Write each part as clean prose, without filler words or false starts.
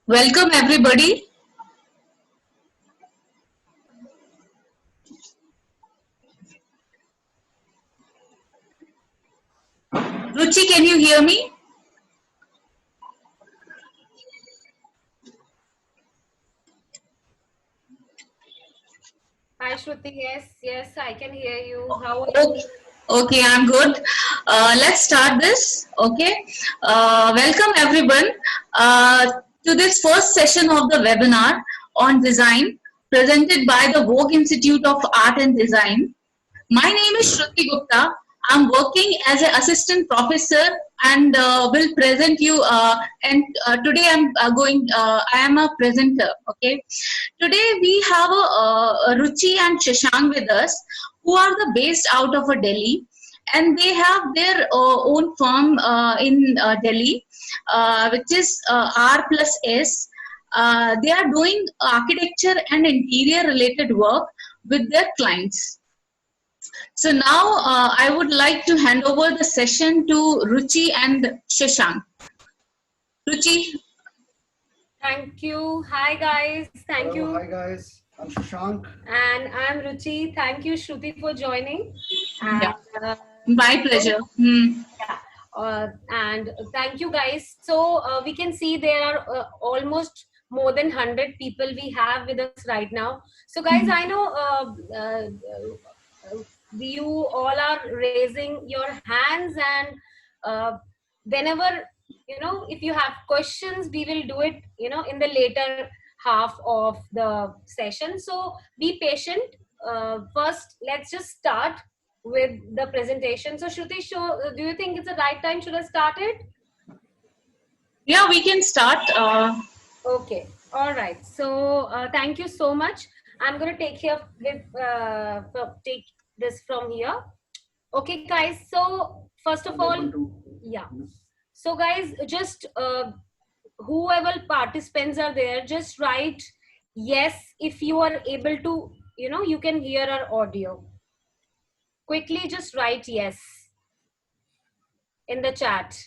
Welcome everybody. Ruchi, can you hear me? Hi Shruti, yes, I can hear you. How are Okay, you? okay, I'm good. Let's start this. Okay. Welcome everyone to this first session of the webinar on design presented by the Vogue Institute of Art and Design. My name is Shruti Gupta. I'm working as an assistant professor and will present you. And today I am a presenter. Okay. Today we have Ruchi and Shashank with us, who are the based out of Delhi, and they have their own firm in Delhi, which is R plus S. They are doing architecture and interior related work with their clients. So now I would like to hand over the session to Ruchi and Shashank. Ruchi, Thank you. Hi guys, thank Hello, you. hi guys. I'm Shashank. And I'm Ruchi. Thank you Shruti for joining. yeah, And my pleasure. Hmm. yeah, and thank you guys. So we can see there are almost more than 100 people we have with us right now. So guys, I know you all are raising your hands, and whenever if you have questions, we will do it in the later half of the session. So be patient. First, let's just start with the presentation. So Shruti, do you think it's the right time? Should I start it? Yeah, we can start. Okay. All right. So thank you so much. I'm going to take this from here. Okay, guys. So first of I'm able all, to. yeah. So guys, just whoever participants are there, just write yes if you are able to. You can hear our audio. Quickly, just write yes in the chat.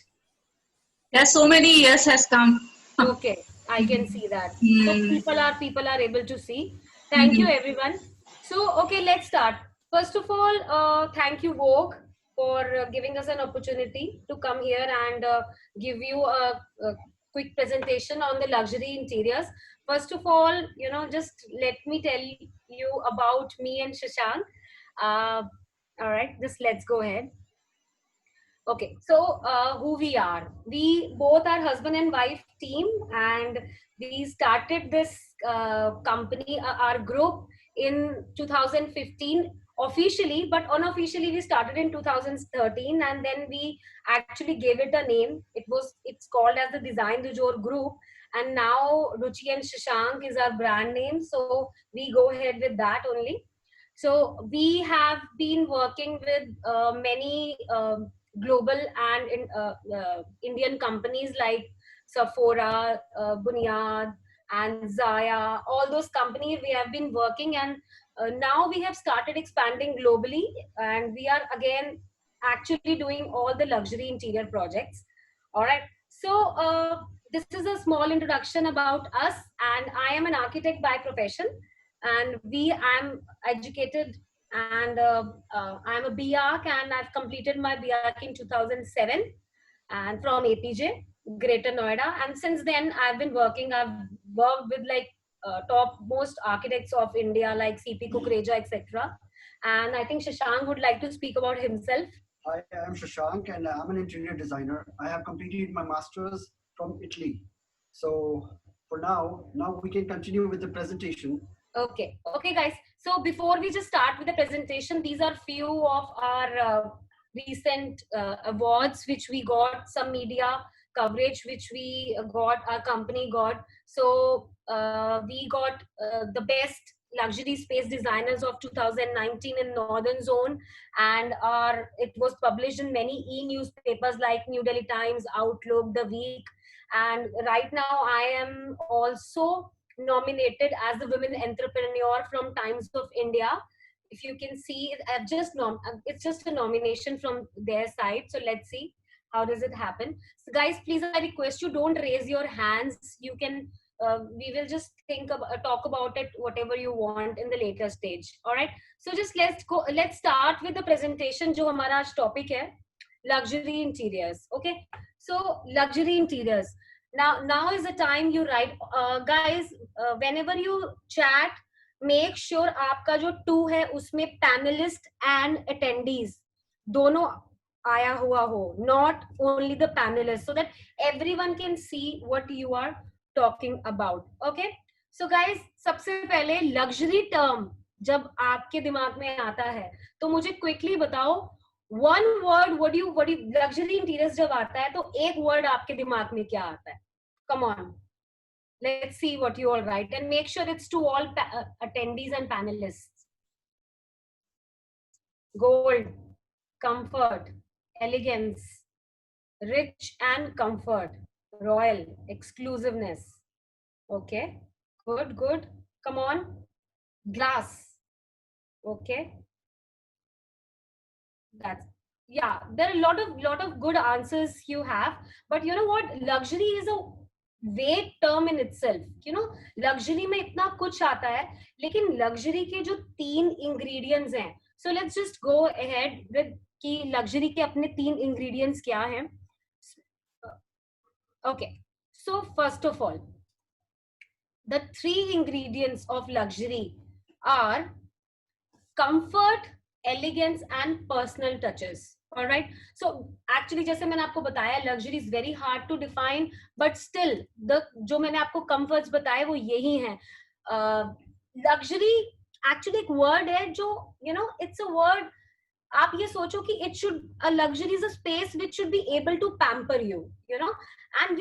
Yeah, so many years has come. Okay, I can see that. So Hmm. people are able to see. Thank you, Hmm. everyone. So okay, let's start. First of all, thank you, Vogue, for giving us an opportunity to come here and give you a quick presentation on the luxury interiors. First of all, just let me tell you about me and Shashank. Uh, all right, just let's go ahead. Okay, so who we are? We both are husband and wife team, and we started this company, our group, in 2015 officially, but unofficially we started in 2013, and then we actually gave it a name. It's called as the Design du Jour Group, and now Ruchi and Shashank is our brand name, so we go ahead with that only. So we have been working with many global and Indian companies like Sephora, Bunyad, and Zaya. All those companies we have been working, and now we have started expanding globally, and we are again actually doing all the luxury interior projects. All right. So this is a small introduction about us, and I am an architect by profession, and I'm educated, and I'm a BArch, and I've completed my BArch in 2007, and from APJ, Greater Noida. And since then, I've worked with like top most architects of India, like CP Kukreja, etc. And I think Shashank would like to speak about himself. Hi, I'm Shashank and I'm an interior designer. I have completed my master's from Italy. So for now we can continue with the presentation. Okay, guys. So before we just start with the presentation, these are few of our recent awards which we got, some media coverage which we got, our company got. So we got the best luxury space designers of 2019 in Northern Zone, and it was published in many e-newspapers like New Delhi Times, Outlook, The Week, and right now I am also nominated as the women entrepreneur from Times of India. If you can see, it's just a nomination from their side. So let's see how does it happen. So guys, please, I request you, don't raise your hands. You can we will just talk about it whatever you want in the later stage. All right, so just let's start with the presentation जो हमारा आज topic है, luxury interiors. Okay, so luxury interiors. Now is the time you write, guys, whenever you chat, make sure आपका जो 2 है उसमें panelist and attendees दोनों आया हुआ हो, not only the panelists, so that everyone can see what you are talking about. Okay, so guys, सबसे पहले luxury term जब आपके दिमाग में आता है तो मुझे quickly बताओ, one word, what do you luxury interiors जब आता है तो एक word आपके दिमाग में क्या आता है? Come on, let's see what you all write and make sure it's to all attendees and panelists. Gold, comfort, elegance, rich and comfort, royal, exclusiveness. Okay, good. Come on, glass. Okay, that's, yeah, there are a lot of good answers you have, but you know what, luxury is a vague term in itself. You know, luxury में इतना कुछ आता है, लेकिन luxury के जो 3 ingredients हैं, so let's just go ahead with कि luxury के अपने 3 ingredients क्या हैं. Okay, so first of all, the 3 ingredients of luxury are comfort, elegance and personal touches. All right, so actually जैसे मैंने आपको बताया, luxury is very hard to define, but still the जो मैंने आपको comforts बताए वो यही हैं. Luxury actually एक word है जो, you know, it's a word, आप ये सोचो कि it should, a luxury is a space which should be able to pamper you, you know, and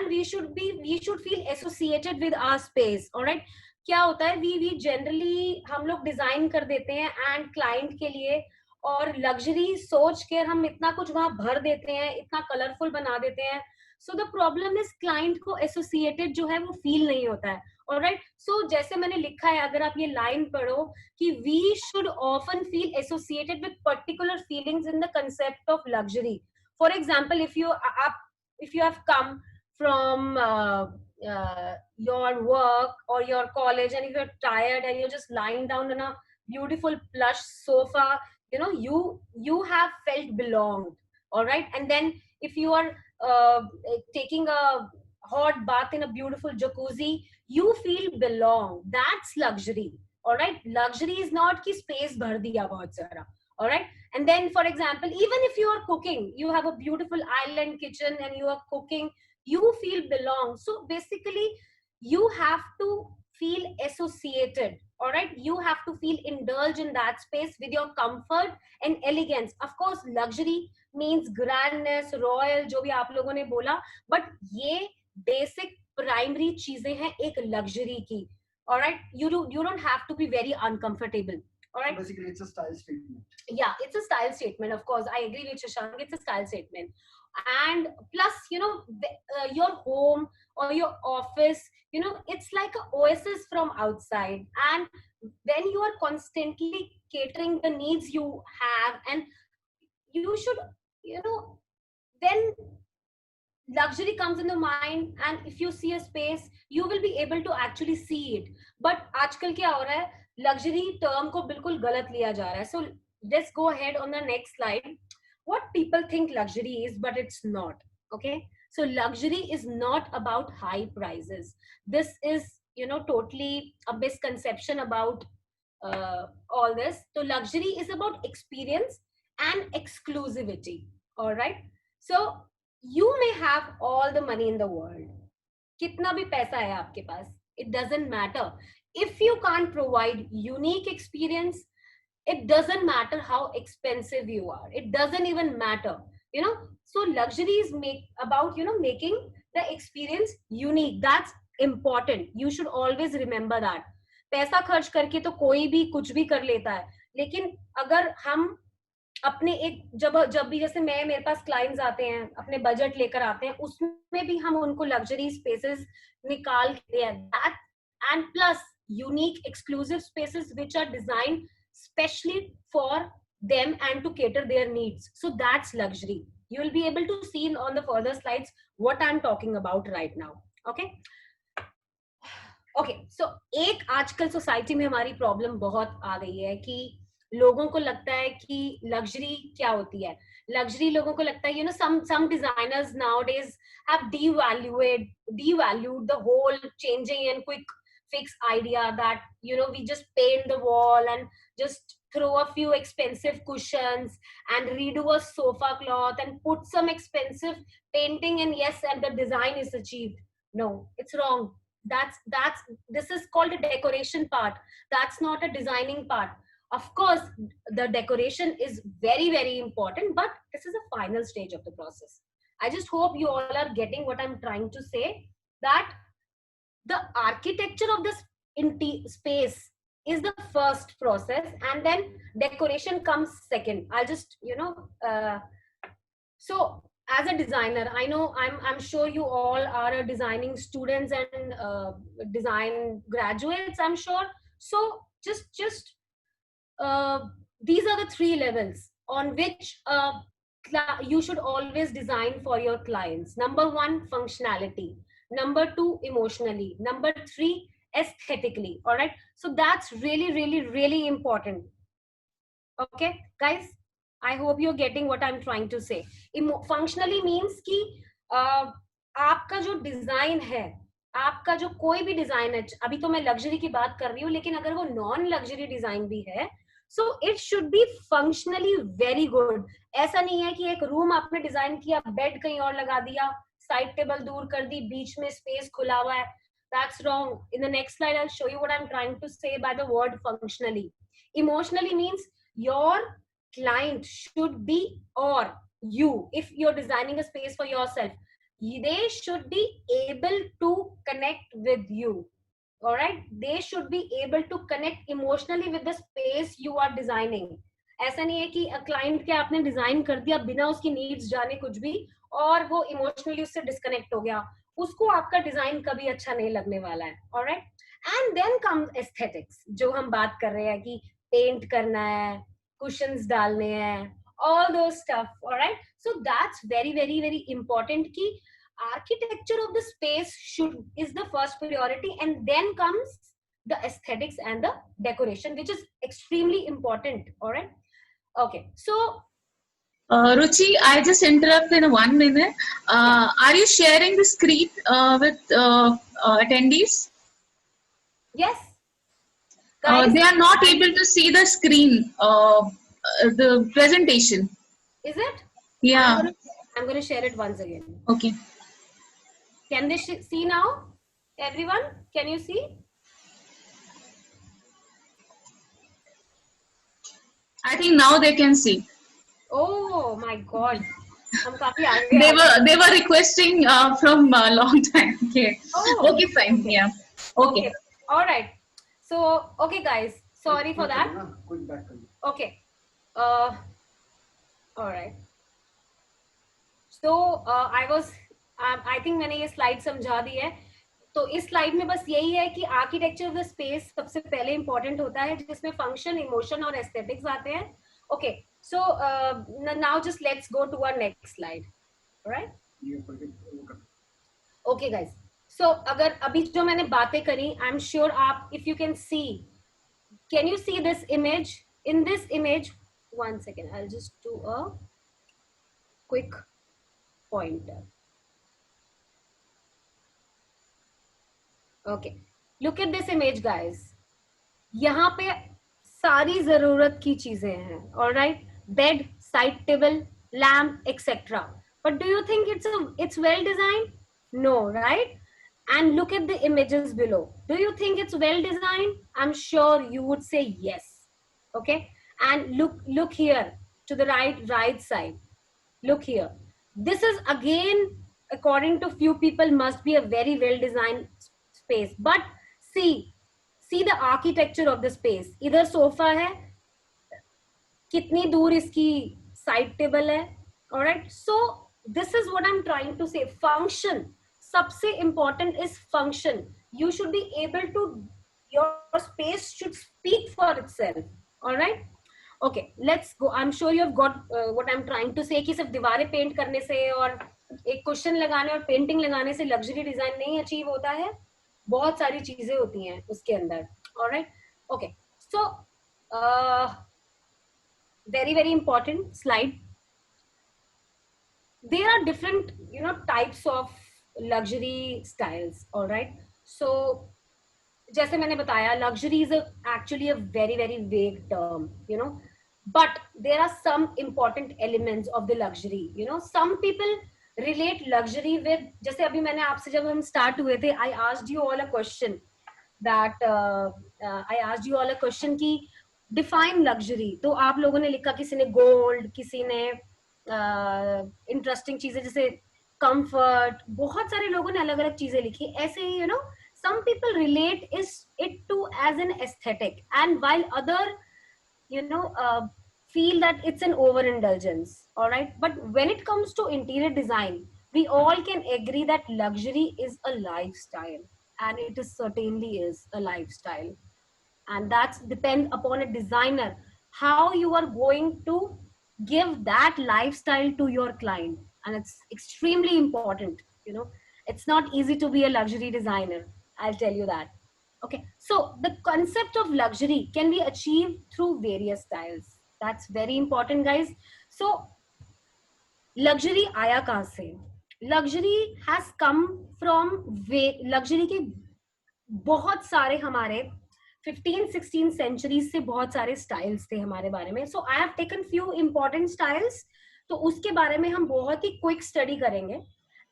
we should feel associated with our space. All right, क्या होता है, we generally हम लोग design कर देते हैं and client के लिए, और luxury सोच के हम इतना कुछ वहां भर देते हैं, इतना कलरफुल बना देते हैं, so the problem is client को associated जो है वो feel नहीं होता है. Alright, so जैसे मैंने लिखा है, अगर आप ये लाइन पढ़ो कि we should often feel associated with particular feelings in the concept of luxury. For example, if you have come from your work or your college and if you're tired and you're just lying down on a beautiful plush sofa, you know, you have felt belonged. All right, and then if you are taking a hot bath in a beautiful jacuzzi, you feel belong. That's luxury. All right, luxury is not ki space bhar diya bahut sara. All right, and then for example, even if you are cooking, you have a beautiful island kitchen and you are cooking, you feel belong. So basically you have to feel associated. All right, you have to feel indulged in that space with your comfort and elegance. Of course, luxury means grandness, royal, जो भी आप लोगों ने बोला, but ये basic primary चीजें हैं एक luxury की. All right, you don't have to be very uncomfortable. All right, basically it's a style statement. Yeah, it's a style statement. Of course, I agree with Shashank, it's a style statement. And plus, you know, your home or your office, you know, it's like an oasis from outside, and when you are constantly catering the needs you have, and you should, you know, then luxury comes in the mind, and if you see a space you will be able to actually see it. But आजकल क्या हो रहा है, luxury term को बिल्कुल गलत लिया जा रहा है. So let's go ahead on the next slide. What people think luxury is, but it's not. Okay, so luxury is not about high prices. This is, you know, totally a misconception about all this. So luxury is about experience and exclusivity. All right, so you may have all the money in the world, कितना भी पैसा है आपके पास, it doesn't matter. If you can't provide unique experience, it doesn't matter how expensive you are. It doesn't even matter, you know. So luxury is about, you know, making the experience unique. That's important. You should always remember that. पैसा खर्च करके तो कोई भी कुछ भी कर लेता है, लेकिन अगर हम अपने एक जब भी जैसे मेरे पास क्लाइंट्स आते हैं, अपने बजट लेकर आते हैं, उसमें भी हम उनको लग्जरी स्पेसेस निकाल के that, and plus unique exclusive spaces which are designed specially for them and to cater their needs. So that's luxury. You will be able to see on the further slides what I'm talking about right now. Okay, okay so एक आजकल society में हमारी problem बहुत आ गई है कि लोगों को लगता है कि लग्जरी क्या होती है. लग्जरी लोगों को लगता है, some designers nowadays have devalued the whole changing and quick fix idea that we just paint the wall and just throw a few expensive cushions and redo a sofa cloth and put some expensive painting, and yes, and the design is achieved. No, it's wrong. That's This is called a decoration part. That's not a designing part. Of course the decoration is very very important, but this is a final stage of the process. I just hope you all are getting what I'm trying to say, that the architecture of this space is the first process, and then decoration comes second. I'll just so as a designer, I know I'm sure you all are designing students and design graduates, I'm sure. So just these are the three levels on which you should always design for your clients. Number one, functionality. Number two, emotionally. Number three, aesthetically. All right, so that's really really really important. Okay guys, I hope you're getting what I'm trying to say. Functionally means कि आपका जो design है, आपका जो कोई भी design है, अभी तो मैं लग्जरी की बात कर रही हूँ, लेकिन अगर वो नॉन लग्जरी डिजाइन भी है, so it should be functionally very good. ऐसा नहीं है कि एक रूम आपने डिजाइन किया, बेड कहीं और लगा दिया, साइड टेबल दूर कर दी, बीच में स्पेस खुला हुआ है. That's wrong. In the next slide, I'll show you what I'm trying to say by the word functionally. Emotionally means your client should be, or you, if you're designing a space for yourself, they should be able to connect with you. All right, they should be able to connect emotionally with the space you are designing. ऐसा नहीं है कि client के आपने design कर दिया बिना उसकी नीड्स जाने कुछ भी, और वो इमोशनली उससे डिस्कनेक्ट हो गया, उसको आपका डिजाइन कभी अच्छा नहीं लगने वाला है. Alright, and then comes aesthetics, जो हम बात कर रहे हैं कि पेंट करना है, कुशंस डालने हैं, all those stuff. All right, so that's very very very important कि architecture of the space is the first priority, and then comes the aesthetics and the decoration, which is extremely important. All right, okay, so Ruchi, I just interrupt in 1 minute. Are you sharing the screen with attendees? yes guys, They are not able to see the screen, the presentation. is it? Yeah. I'm going to share it once again. Okay. Can they see now? Everyone, can you see? I think now they can see. Oh my God. They were requesting from a long time. Okay. Oh. Okay, fine. Yeah. Okay. All right. So, okay, guys. Sorry for that. Okay. All right. So, I think मैंने ये slide समझा दी है. तो इस slide में बस यही है कि आर्किटेक्चर ऑफ द स्पेस सबसे पहले इंपॉर्टेंट होता है, जिसमें फंक्शन, इमोशन और एस्थेटिक्स आते हैं. Okay, so now just let's go to our next slide. Alright, okay guys, so अगर अभी जो मैंने बातें करी, आई एम श्योर आप, if you can you see this image? In this image, one second, I will just do a quick pointer. Okay, look at this image guys. यहाँ पे सारी जरूरत की चीजें हैं. All right, bed, side table, lamp, etc. But do you think it's well designed? No, right? And look at the images below. Do you think it's well designed? I'm sure you would say yes. Okay, and look here to the right side. Look here. This is again, according to few people, must be a very well designed space. But see the architecture of the space. इधर sofa है, कितनी दूर इसकी side table है. Alright, so this is what I'm trying to say. Function, सबसे important is function. You should be able to, your space should speak for itself. Alright, okay, let's go. I'm sure you have got what I'm trying to say कि सिर्फ दीवारें paint करने से और एक question लगाने और पेंटिंग लगाने से लग्जरी डिजाइन नहीं अचीव होता है. बहुत सारी चीजें होती हैं उसके अंदर. Alright, okay. So very very important slide. There are different, you know, types of luxury styles. All right, so जैसे मैंने बताया, luxury is actually a very very vague term, you know, but there are some important elements of the luxury. You know, some people relate luxury with, जैसे अभी मैंने आपसे जब हम start हुए थे, I asked you all a question that I asked you all a question कि define luxury. तो आप लोगों ने लिखा, किसी ने gold, किसी ने इंटरेस्टिंग चीजें जैसे कंफर्ट, बहुत सारे लोगों ने अलग अलग चीजें लिखी. ऐसे ही, you know, some people relate it to as an aesthetic, and while other, you know, feel that it's an overindulgence. All right, but when it comes to interior design, we all can agree that luxury is a lifestyle, and it is certainly is a lifestyle, and that's depend upon a designer how you are going to give that lifestyle to your client. And it's extremely important, you know. It's not easy to be a luxury designer, I'll tell you that. Okay, so the concept of luxury can be achieved through various styles. That's very important, guys. So luxury आया कहाँ से? Luxury has come from luxury के बहुत सारे हमारे 15-16 centuries से बहुत सारे styles थे हमारे बारे में. So I have taken few important styles. तो उसके बारे में हम बहुत ही quick study करेंगे,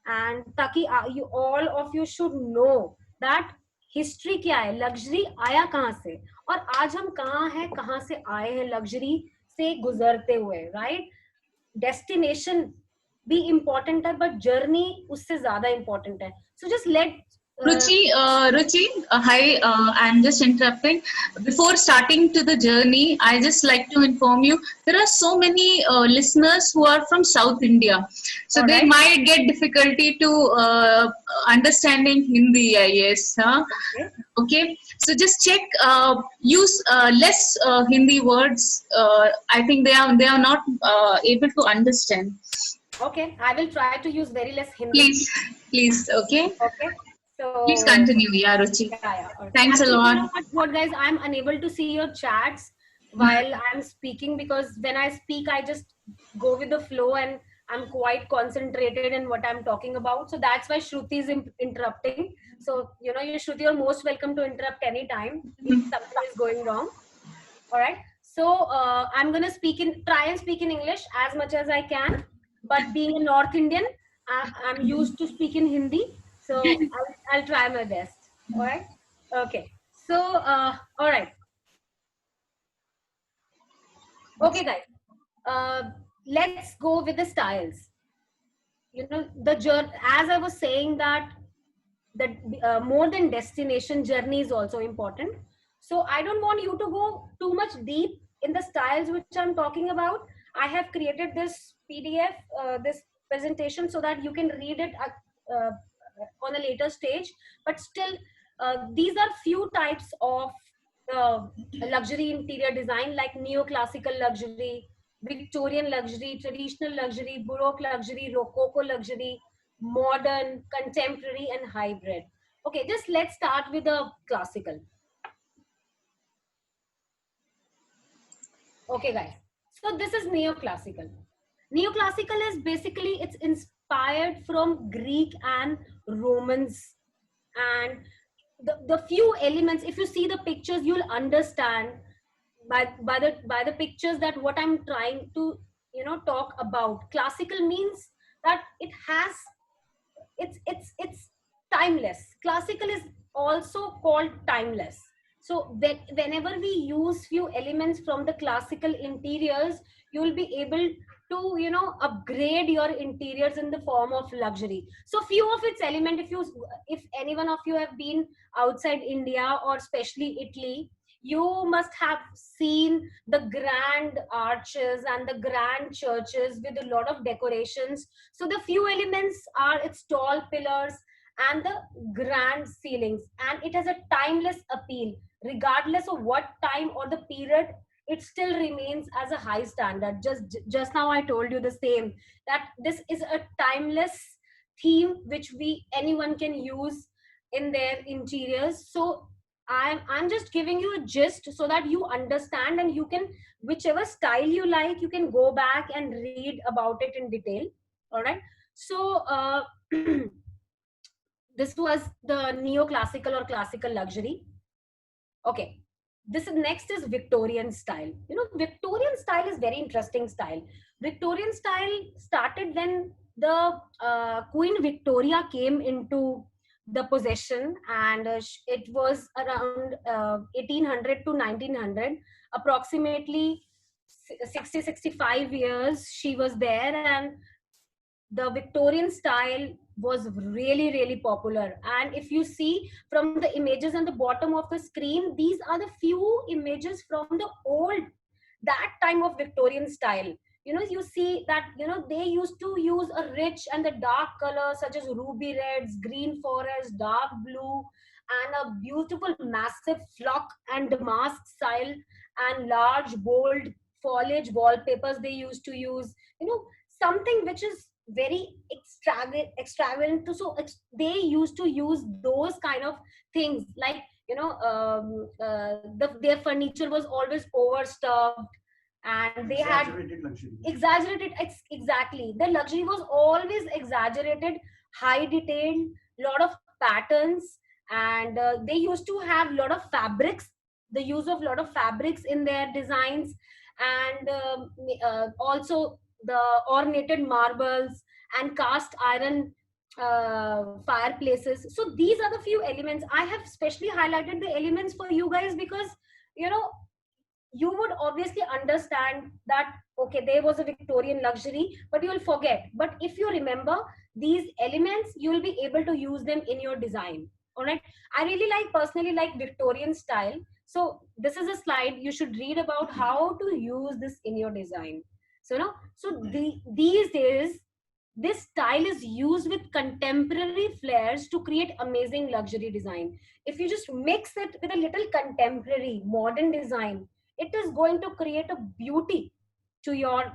and ताकि you all of you should know that history क्या है, luxury आया कहाँ से, और आज हम कहाँ हैं, कहाँ से आए हैं luxury से गुजरते हुए, right? Destination भी important है, but journey उससे ज़्यादा important है. So just let Ruchi, hi, I'm just interrupting. Before starting to the journey, I just like to inform you, there are so many listeners who are from South India. So All they right. might get difficulty to understanding Hindi, I guess. Huh? Okay. Okay, so just check, use less Hindi words. I think they are not able to understand. Okay, I will try to use very less Hindi. Please, okay. Okay. So Please continue, yeah, Ruchi. yeah. Okay. Thanks Actually, a lot. you know what, guys, I'm unable to see your chats while I'm speaking, because when I speak, I just go with the flow and I'm quite concentrated in what I'm talking about. So that's why Shruti is interrupting. So, you know, you Shruti, you're most welcome to interrupt anytime if something is going wrong. All right. So I'm gonna try and speak in English as much as I can. But being a North Indian, I'm used to speak in Hindi. So I'll try my best. All right. Okay. So all right. Okay, guys. Let's go with the styles. You know, the journey. As I was saying that more than destination, journey is also important. So I don't want you to go too much deep in the styles which I'm talking about. I have created this PDF, this presentation, so that you can read it on a later stage. But still, these are few types of luxury interior design, like neoclassical luxury, Victorian luxury, traditional luxury, Baroque luxury, Rococo luxury, modern, contemporary, and hybrid. Okay, just let's start with the classical. Okay, guys. So this is neoclassical. Neoclassical is basically, it's inspired from Greek and Romans, and the few elements, if you see the pictures, you'll understand by the pictures that what I'm trying to, you know, talk about. Classical means that it's timeless. Classical is also called timeless. So whenever we use few elements from the classical interiors, you will be able to, you know, upgrade your interiors in the form of luxury. So few of its element, if any one of you have been outside India or especially Italy, you must have seen the grand arches and the grand churches with a lot of decorations. So the few elements are its tall pillars and the grand ceilings, and it has a timeless appeal. Regardless of what time or the period, it still remains as a high standard. Just now I told you the same, that this is a timeless theme which anyone can use, in their interiors. So I'm just giving you a gist so that you understand, and you can, whichever style you like, you can go back and read about it in detail. All right. So this was the neoclassical or classical luxury. Okay, this is next is Victorian style. You know, Victorian style is very interesting style. Victorian style started when the Queen Victoria came into the possession, and it was around 1800 to 1900, approximately 60-65 years she was there. And the Victorian style was really, really popular. And if you see from the images on the bottom of the screen, these are the few images from the old, that time of Victorian style. You know, you see that, you know, they used to use a rich and the dark colors such as ruby reds, green forest, dark blue, and a beautiful massive flock and damask style, and large bold foliage wallpapers they used to use. You know, something which is very extravagant. So they used to use those kind of things, like, you know, their furniture was always overstuffed, and they had Exaggerated luxury. exaggerated, exactly, the luxury was always exaggerated, high detailed, lot of patterns. And they used to have lot of fabrics, the use of lot of fabrics in their designs. And also the ornated marbles and cast iron fireplaces. So these are the few elements I have specially highlighted, the elements for you guys, because, you know, you would obviously understand that okay, there was a Victorian luxury, but you will forget. But if you remember these elements, you will be able to use them in your design. All right. I really like, personally like, Victorian style. So this is a slide you should read about how to use this in your design. So no, so these days this style is used with contemporary flares to create amazing luxury design. If you just mix it with a little contemporary modern design, it is going to create a beauty to your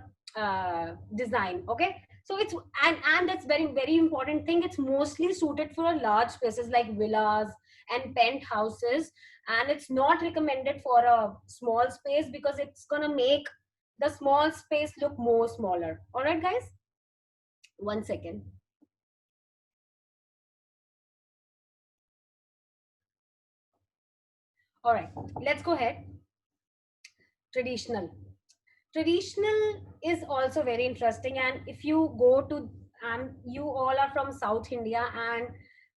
design. Okay, so it's, and that's very, very important thing, it's mostly suited for large spaces like villas and penthouses, and it's not recommended for a small space because it's gonna make the small space look more smaller. All right guys, one second. All right, let's go ahead. Traditional is also very interesting. And if you go to, you all are from South India, and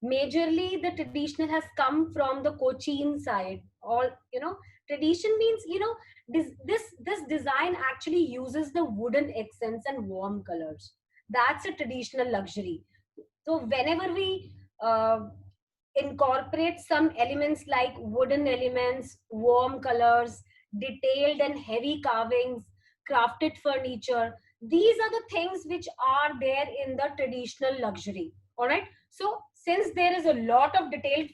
majorly the traditional has come from the Cochin side. All, you know, tradition means, you know, this design actually uses the wooden accents and warm colors. That's a traditional luxury. So whenever we incorporate some elements like wooden elements, warm colors, detailed and heavy carvings, crafted furniture, these are the things which are there in the traditional luxury. All right. So since there is a lot of detailed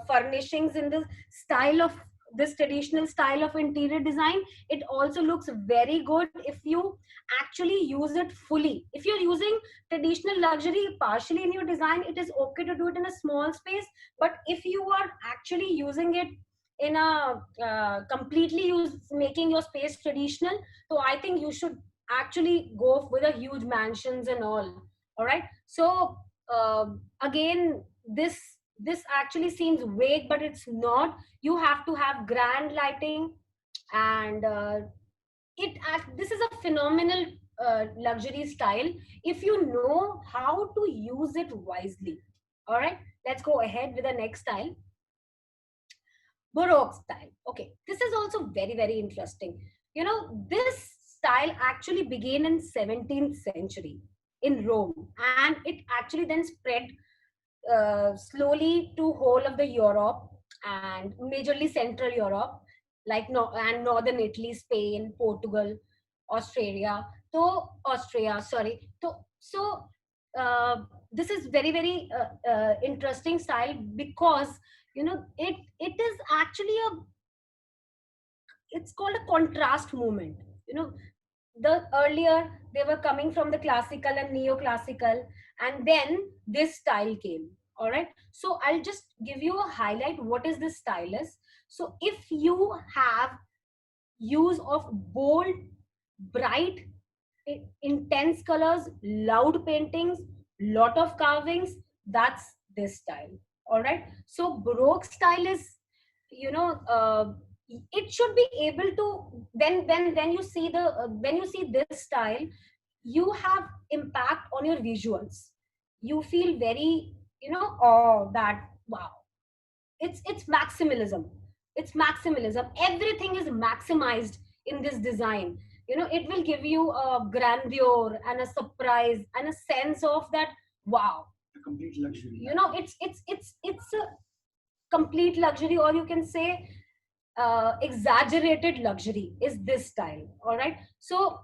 furnishings in the style of this traditional style of interior design, it also looks very good if you actually use it fully. If you're using traditional luxury partially in your design, it is okay to do it in a small space. But if you are actually using it in a completely making your space traditional, so I think you should actually go with a huge mansions and all right. So again, this actually seems vague, but it's not. You have to have grand lighting, and this is a phenomenal luxury style if you know how to use it wisely. All right, let's go ahead with the next style, Baroque style. Okay, this is also very, very interesting. You know, this style actually began in 17th century in Rome, and it actually then spread slowly to whole of the Europe, and majorly Central Europe, like and Northern Italy, Spain, Portugal, Austria. Sorry. So this is very, very interesting style because, you know, it is actually a, it's called a contrast movement. You know, the earlier they were coming from the classical and neoclassical, and then this style came. All right, so I'll just give you a highlight what is this style is. So if you have use of bold, bright, intense colors, loud paintings, lot of carvings, that's this style. All right, so Baroque style is, you know, it should be able to, when you see the when you see this style, you have impact on your visuals. You feel very, you know, oh, that wow, it's maximalism. It's maximalism. Everything is maximized in this design. You know, it will give you a grandeur and a surprise and a sense of that wow. A complete luxury. You know, it's a complete luxury, or you can say exaggerated luxury is this style. All right, so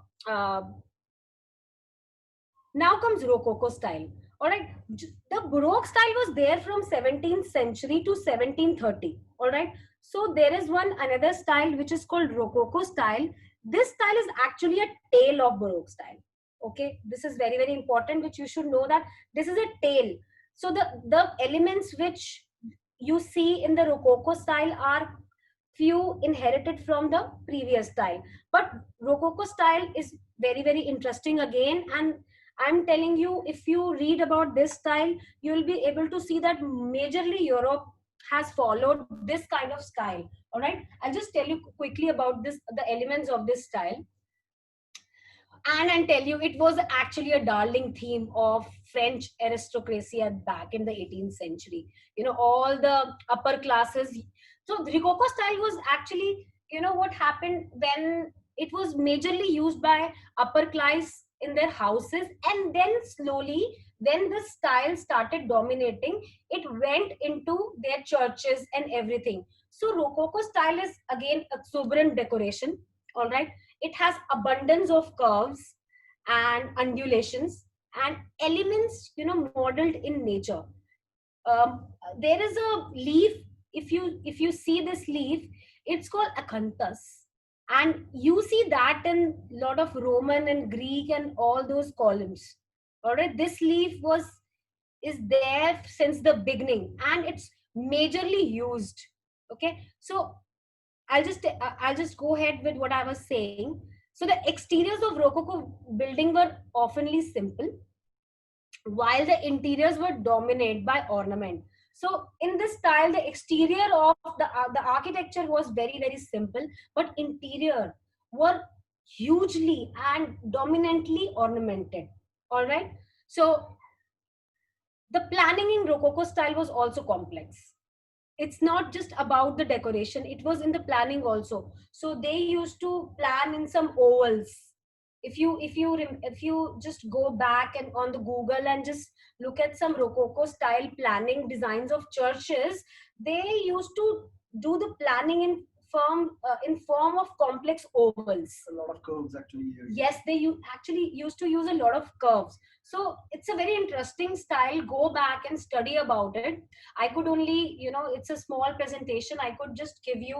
now comes Rococo style. All right, the Baroque style was there from 17th century to 1730. All right, so there is one another style which is called Rococo style. This style is actually a tail of Baroque style. Okay, this is very very important, which you should know that this is a tail. So the elements which you see in the Rococo style are few inherited from the previous style, but Rococo style is very very interesting again. And I'm telling you, if you read about this style, you will be able to see that majorly Europe has followed this kind of style. All right, I'll just tell you quickly about this, the elements of this style. And tell you, it was actually a darling theme of French aristocracy at back in the 18th century. You know, all the upper classes. So the Rococo style was actually, you know, what happened when it was majorly used by upper class in their houses, and then slowly, when the style started dominating, it went into their churches and everything. So Rococo style is again exuberant decoration. All right, it has abundance of curves and undulations and elements, you know, modeled in nature. There is a leaf. If you see this leaf, it's called acanthus, and you see that in a lot of Roman and Greek and all those columns. All right, this leaf is there since the beginning, and it's majorly used. Okay, so I'll just go ahead with what I was saying. So the exteriors of Rococo building were oftenly simple, while the interiors were dominated by ornament. So in this style, the exterior of the architecture was very very simple, but interior were hugely and dominantly ornamented. All right. So the planning in Rococo style was also complex. It's not just about the decoration, it was in the planning also. So they used to plan in some ovals. If you just go back and on the Google and just look at some Rococo style planning designs of churches, they used to do the planning in form of complex ovals. A lot of curves actually here. Yes, they actually used to use a lot of curves. So it's a very interesting style. Go back and study about it. I could only, you know, it's a small presentation. I could just give you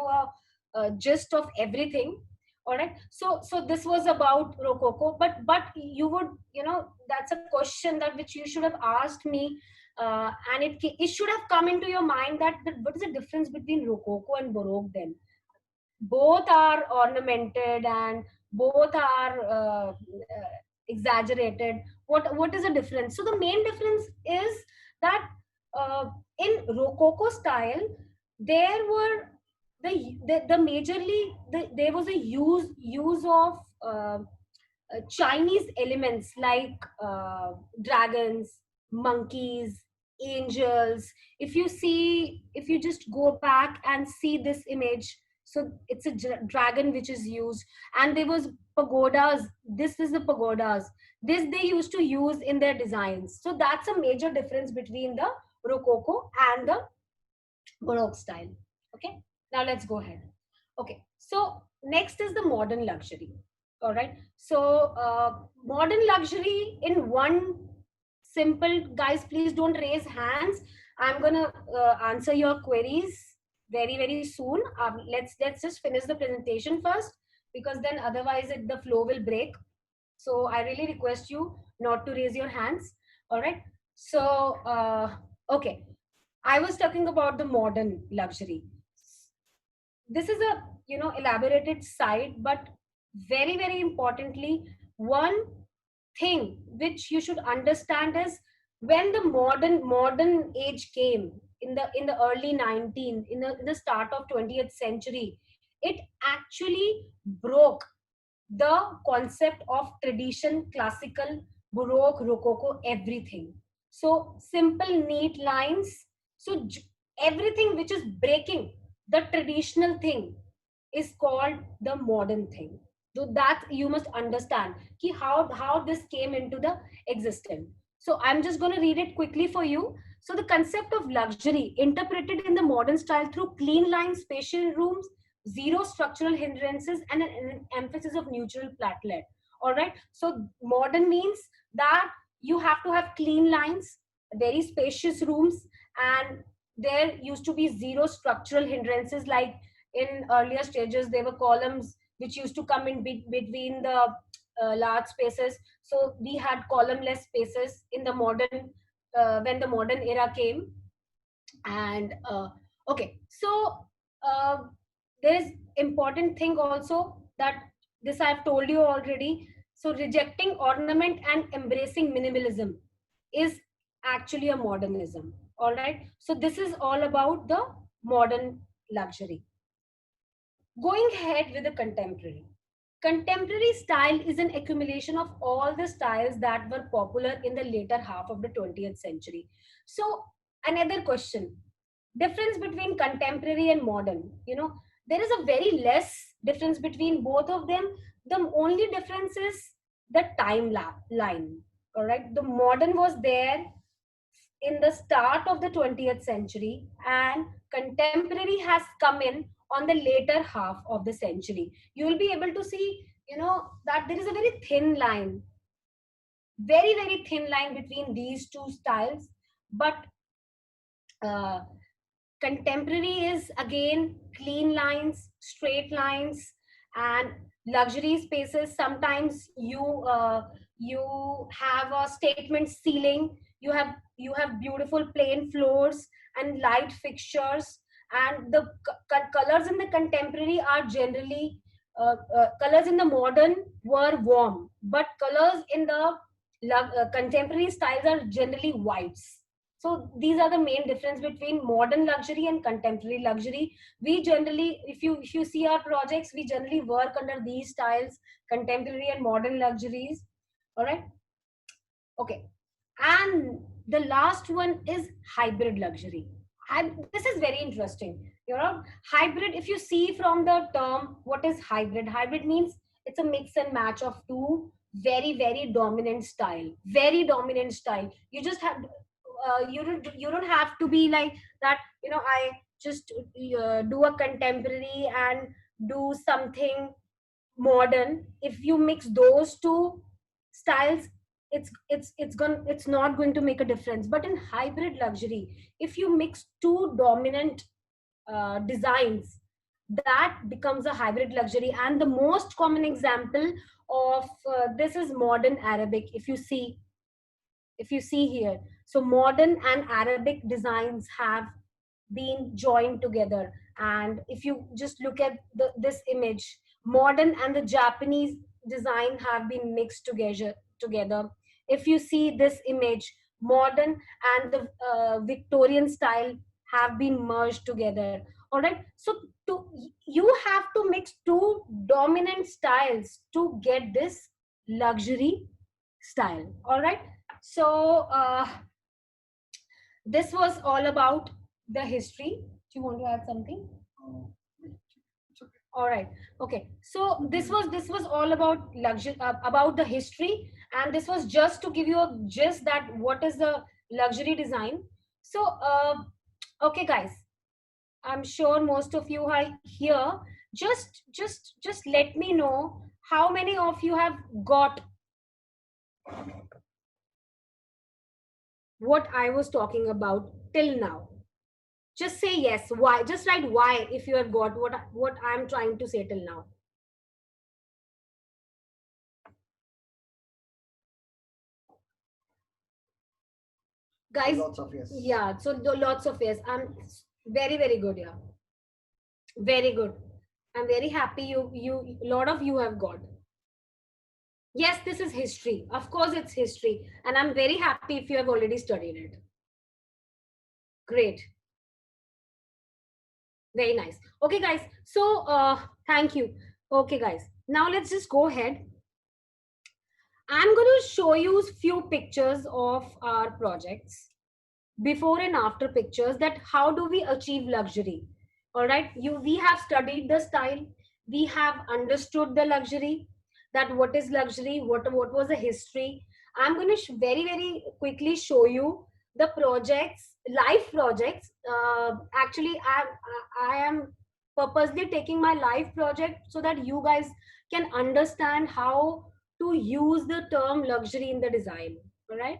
a gist of everything. All right. So this was about Rococo, but you would, you know, that's a question that which you should have asked me, and it should have come into your mind that what is the difference between Rococo and Baroque then? Both are ornamented and both are exaggerated. What is the difference? So the main difference is that in Rococo style, there were the majorly there was a use of Chinese elements like dragons, monkeys, angels. If you just go back and see this image, so it's a dragon which is used, and there was pagodas. This is the pagodas. This they used to use in their designs. So that's a major difference between the Rococo and the Baroque style. Okay, now let's go ahead. Okay, so next is the modern luxury. All right, so modern luxury in one simple, guys, please don't raise hands. I'm gonna answer your queries very very soon. Let's just finish the presentation first, because then otherwise the flow will break. So I really request you not to raise your hands. All right, so Okay, I was talking about the modern luxury. This is a elaborated side, but very importantly, one thing which you should understand is when the modern age came in the early 19 in the start of 20th century, it actually broke the concept of tradition, classical, baroque, rococo, everything. So simple neat lines. So everything which is breaking the traditional thing is called the modern thing. So that you must understand ki how this came into the existence. So I'm just going to read it quickly for you. So the concept of luxury interpreted in the modern style through clean lines, spatial rooms, zero structural hindrances, and an emphasis of neutral platelet. All right, so modern means that you have to have clean lines, very spacious rooms, and there used to be zero structural hindrances. Like in earlier stages there were columns which used to come in between the large spaces, so we had columnless spaces in the modern when the modern era came. And okay, so uh, there is important thing also that this I've told you already. So rejecting ornament and embracing minimalism is actually a modernism. All right, so this is all about the modern luxury. Going ahead with the contemporary. Contemporary style is an accumulation of all the styles that were popular in the later half of the 20th century. So, another question, difference between contemporary and modern. There is a very less difference between both of them. The only difference is the line. All right, the modern was there in the start of the 20th century, and contemporary has come in on the later half of the century. You will be able to see that there is a very thin line, very thin line between these two styles. But uh, contemporary is again clean lines, straight lines, and luxury spaces. Sometimes you have a statement ceiling, you have beautiful plain floors and light fixtures. And the colors in the contemporary are generally colors in the modern were warm, but colors in the contemporary styles are generally whites. So these are the main difference between modern luxury and contemporary luxury. We generally, if you see our projects, we generally work under these styles: contemporary and modern luxuries. All right, okay. And the last one is hybrid luxury. And this is very interesting. Hybrid, if you see from the term, what is hybrid? Hybrid means it's a mix and match of two very dominant style. Very dominant style. You just have, you don't have to be like that. I just do a contemporary and do something modern. If you mix those two styles, it's not going to make a difference. But in hybrid luxury, if you mix two dominant designs, that becomes a hybrid luxury. And the most common example of this is modern Arabic. If you see here, so modern and Arabic designs have been joined together. And if you just look at this image, modern and the Japanese design have been mixed together. If you see this image, modern and the Victorian style have been merged together. All right, so you have to mix two dominant styles to get this luxury style. All right, so this was all about the history. Do you want to add something? Oh, it's okay. All right, okay, so this was all about luxury, about the history. And this was just to give you a gist that what is the luxury design. So okay guys, I'm sure most of you are here. Just let me know how many of you have got what I was talking about till now. Just say yes. Why? Just write why if you have got what I'm trying to say till now. Guys, Lots of yes. yeah, so lots of yes. I'm very, very good. Yeah, very good. I'm very happy you lot of you have got. Yes, this is history. Of course, it's history. And I'm very happy if you have already studied it. Great. Very nice. Okay, guys. So, thank you. Okay, guys. Now let's just go ahead. I'm going to show you few pictures of our projects, before and after pictures, that how do we achieve luxury. All right. We have studied the style. We have understood the luxury, that what is luxury, what was the history. I'm going to very, very quickly show you the projects, live projects. Actually, I am purposely taking my live project so that you guys can understand how to use the term luxury in the design. All right,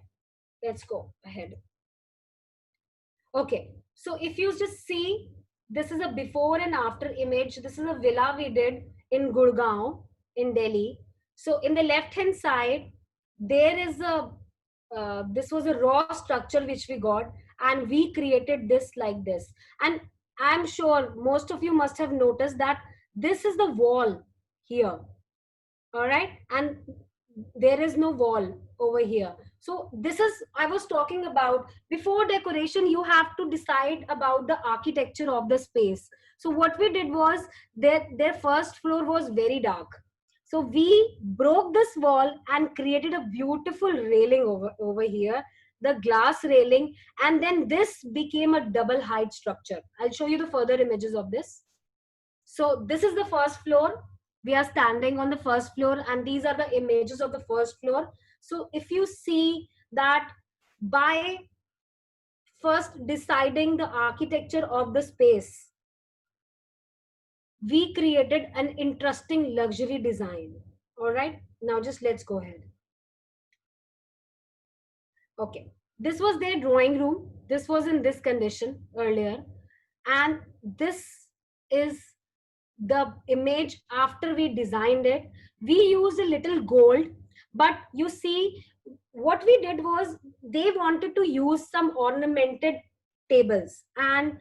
let's go ahead. Okay, so if you just see, this is a before and after image. This is a villa we did in Gurgaon in Delhi. So in the left hand side, there is a, this was a raw structure which we got, and we created this like this. And I'm sure most of you must have noticed that this is the wall here. All right, and there is no wall over here. So this is, I was talking about, before decoration you have to decide about the architecture of the space. So what we did was, their first floor was very dark, so we broke this wall and created a beautiful railing over here, the glass railing, and then this became a double height structure. I'll show you the further images of this. So this is the first floor. We are standing on the first floor, and these are the images of the first floor. So if you see that, by first deciding the architecture of the space, we created an interesting luxury design. All right, now just let's go ahead. Okay, this was their drawing room. This was in this condition earlier, and this is the image after we designed it. We used a little gold, but you see, what we did was, they wanted to use some ornamented tables and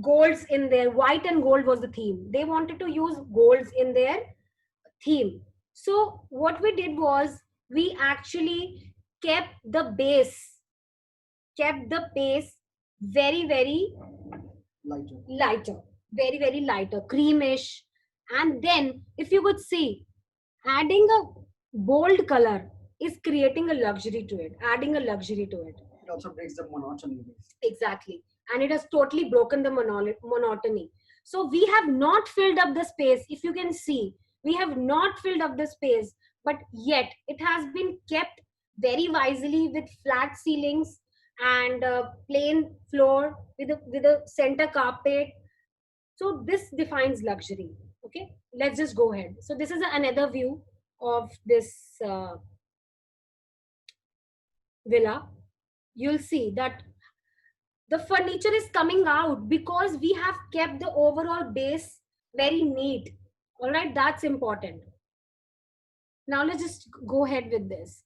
golds in there. White and gold was the theme. They wanted to use golds in their theme. So what we did was, we actually kept the base, very, very lighter, very, very lighter, creamish. And then if you could see, adding a bold color is creating a luxury to it, adding a luxury to it. It also breaks the monotony. Exactly. And it has totally broken the monotony. So we have not filled up the space. If you can see, we have not filled up the space, but yet it has been kept very wisely, with flat ceilings and a plain floor with a center carpet. So this defines luxury. Okay, let's just go ahead. So this is another view of this villa. You'll see that the furniture is coming out because we have kept the overall base very neat. All right, that's important. Now let's just go ahead with this.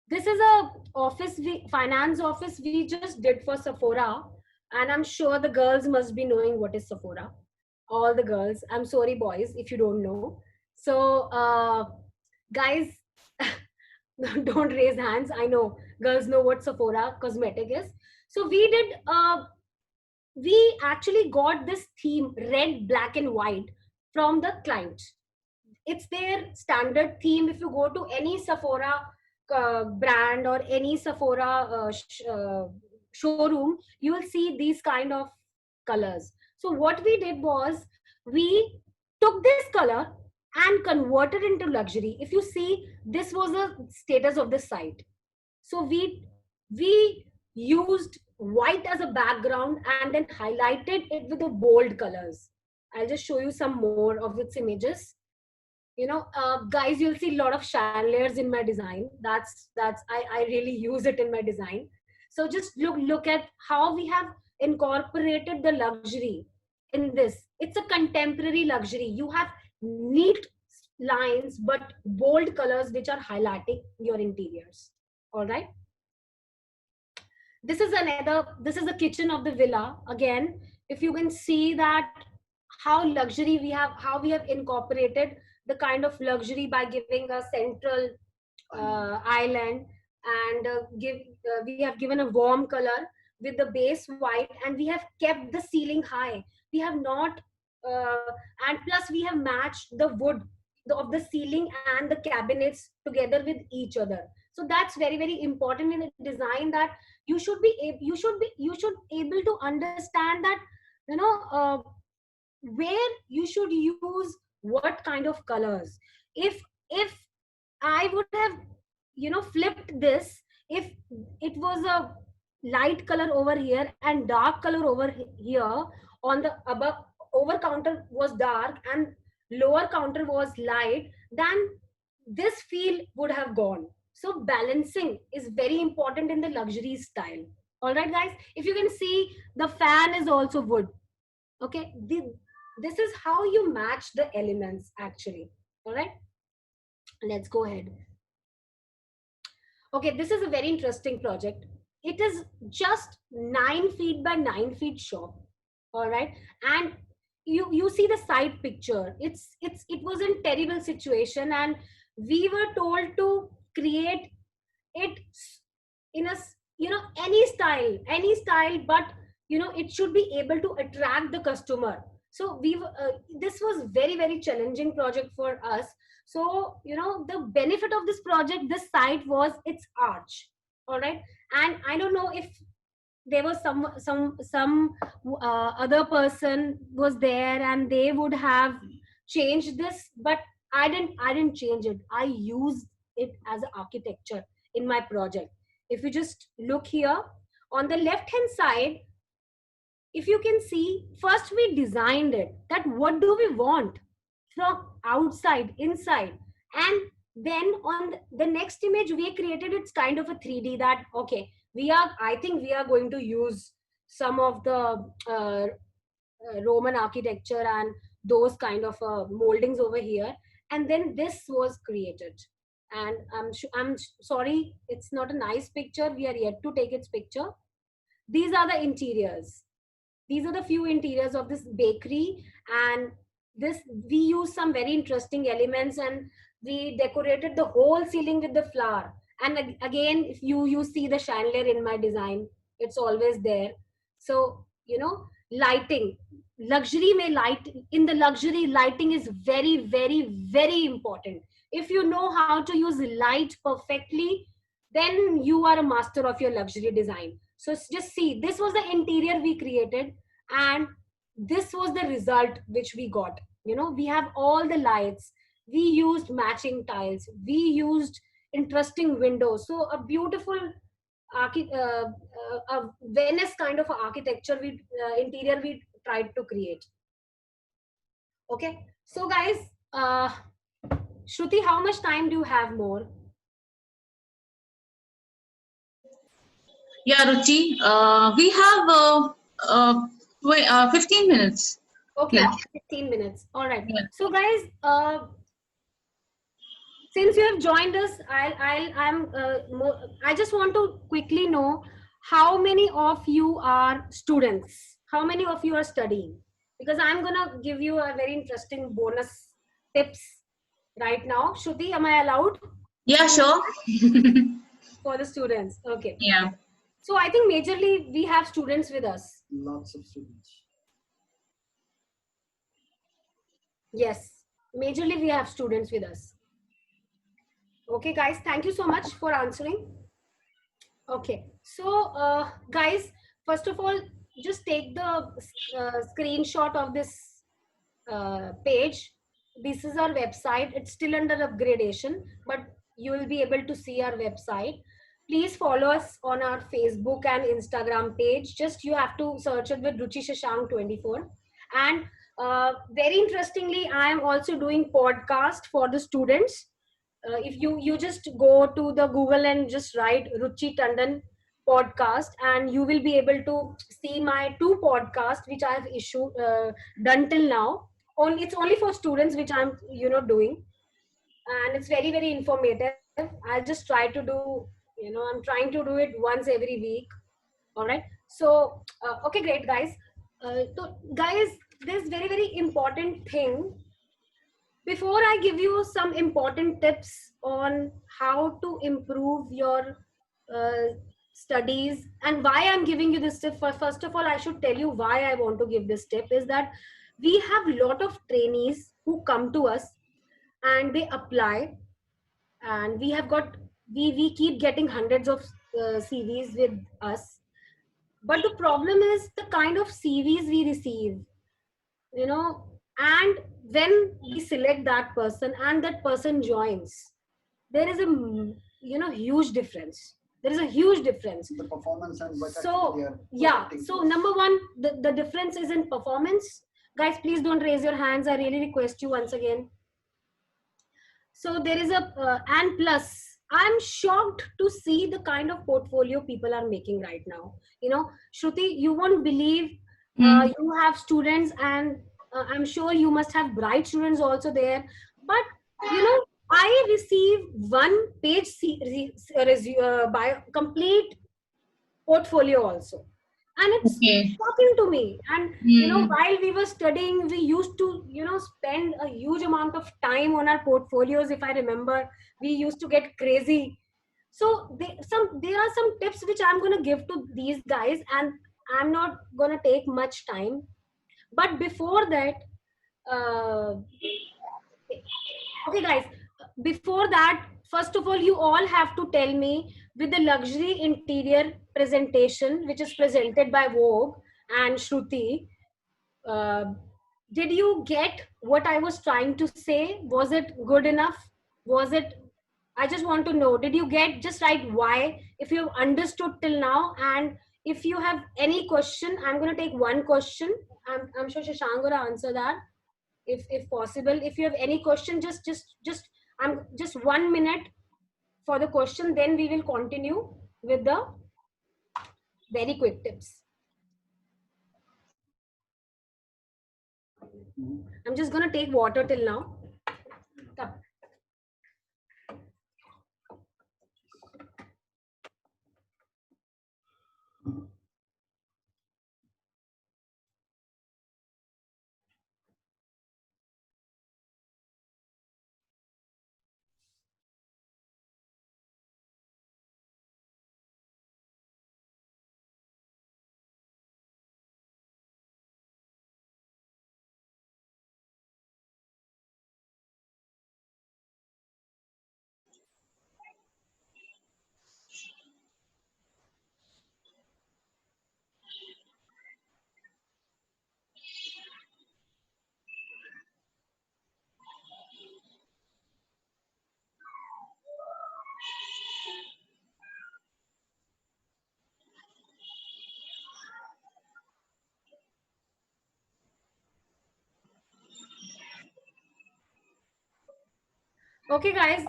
This is a office, finance office we just did for Sephora, and I'm sure the girls must be knowing what is Sephora. All the girls, I'm sorry boys if you don't know. So guys, don't raise hands. I know girls know what Sephora cosmetic is. So we did, we actually got this theme, red, black and white, from the client. It's their standard theme. If you go to any Sephora brand or any Sephora showroom, you will see these kind of colors. So what we did was, we took this color and converted into luxury. If you see, this was the status of the site. So we used white as a background and then highlighted it with the bold colors. I'll just show you some more of its images. You know, guys, you'll see a lot of chandeliers in my design. I really use it in my design. So just look at how we have incorporated the luxury in this. It's a contemporary luxury. You have neat lines but bold colors which are highlighting your interiors. All right. this is this is the kitchen of the villa. Again, if you can see that how luxury we have, how we have incorporated the kind of luxury by giving a central island, and we have given a warm color with the base white, and we have kept the ceiling high. We have not and plus we have matched the wood of the ceiling and the cabinets together with each other. So that's very, very important in the design, that you should able to understand that, you know, where you should use what kind of colors. If I would have, you know, flipped this, if it was a light color over here and dark color over here, on the above over counter was dark and lower counter was light, then this feel would have gone. So balancing is very important in the luxury style. All right, guys, if you can see, the fan is also wood. Okay, this is how you match the elements actually. All right, let's go ahead. Okay, this is a very interesting project. It is just 9 feet by 9 feet shop. All right, and you see the side picture. It was in terrible situation, and we were told to create it in a you know, any style, but you know, it should be able to attract the customer. So this was very, very challenging project for us. So you know, the benefit of this project, this site, was its arch. All right, and I don't know if there was some other person was there and they would have changed this, but I didn't change it. I used it as an architecture in my project. If you just look here on the left hand side, if you can see, first we designed it, that what do we want from outside, inside, and then on the next image we created, it's kind of a 3D, that okay, I think we are going to use some of the Roman architecture and those kind of moldings over here, and then this was created. And I'm sorry, it's not a nice picture, we are yet to take its picture. These are the interiors. These are the few interiors of this bakery, and this we use some very interesting elements, and we decorated the whole ceiling with the flower. And again, if you see the chandelier in my design, it's always there. So you know, lighting, luxury may light, in the luxury, lighting is very, very, very important. If you know how to use light perfectly, then you are a master of your luxury design. So just see, this was the interior we created, and this was the result which we got. You know, we have all the lights, we used matching tiles, we used interesting windows. So a beautiful a Venice kind of architecture, interior we tried to create. Okay, so guys, Shruti, how much time do you have more? Yeah, Ruchi, we have 15 minutes. Okay, Yeah. 15 minutes. All right. Yeah. So guys, since you have joined us, I just want to quickly know how many of you are students, how many of you are studying, because I'm gonna give you a very interesting bonus tips right now. Shruti, am I allowed? Yeah, sure. For the students? Okay. Yeah. So I think majorly we have students with us. Lots of students. Yes, majorly we have students with us. Okay, guys, thank you so much for answering. Okay, so guys, first of all, just take the screenshot of this page. This is our website. It's still under upgradation, but you will be able to see our website. Please follow us on our Facebook and Instagram page. Just you have to search it with Ruchi Shashank 24. And very interestingly, I am also doing podcast for the students. If you just go to the Google and just write Ruchi Tandon podcast, and you will be able to see my 2 podcasts which I have done till now. It's only for students which I'm doing, and it's very, very informative. I'll just try to do, I'm trying to do it once every week. All right. So, okay, great, guys. So, guys, this very, very important thing. Before I give you some important tips on how to improve your uh, studies and why I'm giving you this tip, first of all, I should tell you why I want to give this tip is that we have a lot of trainees who come to us and they apply, and we have got we keep getting hundreds of CVs with us. But the problem is the kind of CVs we receive, you know, and when we select that person and that person joins, there is a huge difference. There is a huge difference. The performance and what So actually they are yeah, projecting so to us. number one, the difference is in performance. Guys, please don't raise your hands. I really request you once again. So there is a and plus I'm shocked to see the kind of portfolio people are making right now. You know, Shruti, you won't believe, you have students, and I'm sure you must have bright students also there. But you know, I receive one page by complete portfolio also, and it's Okay. shocking to me. And you know, while we were studying, we used to, you know, spend a huge amount of time on our portfolios. If I remember, we used to get crazy. So there are some tips which I'm going to give to these guys, and I'm not going to take much time. But before that, uh, okay guys, before that, first of all, you all have to tell me, with the luxury interior presentation which is presented by Vogue and Shruti, uh, did you get what I was trying to say? Was it good enough? Was it, I just want to know, did you get, just write why if you have understood till now. And if you have any question, I'm going to take one question. I'm sure Shashank will answer that if possible. If you have any question, just I'm just 1 minute for the question, then we will continue with the very quick tips. I'm just gonna take water till now. Cup. Okay, guys.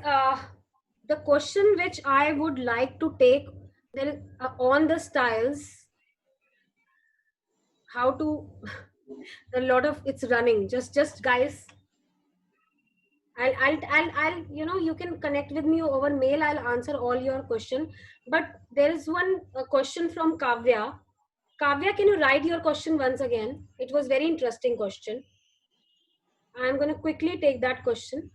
The question which I would like to take there on the styles, how to a lot of it's running. Just guys, I'll you know, you can connect with me over mail. I'll answer all your question. But there is one question from Kavya. Kavya, can you write your question once again? It was very interesting question. I'm going to quickly take that question.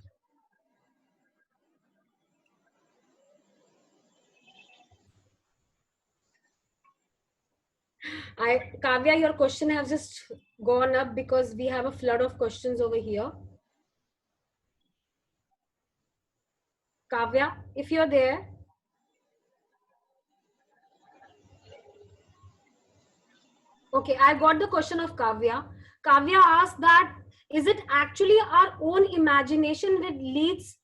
Kavya, your question has just gone up because we have a flood of questions over here. Kavya, if you're there. Okay, I got the question of Kavya. Kavya asked that, is it actually our own imagination that leads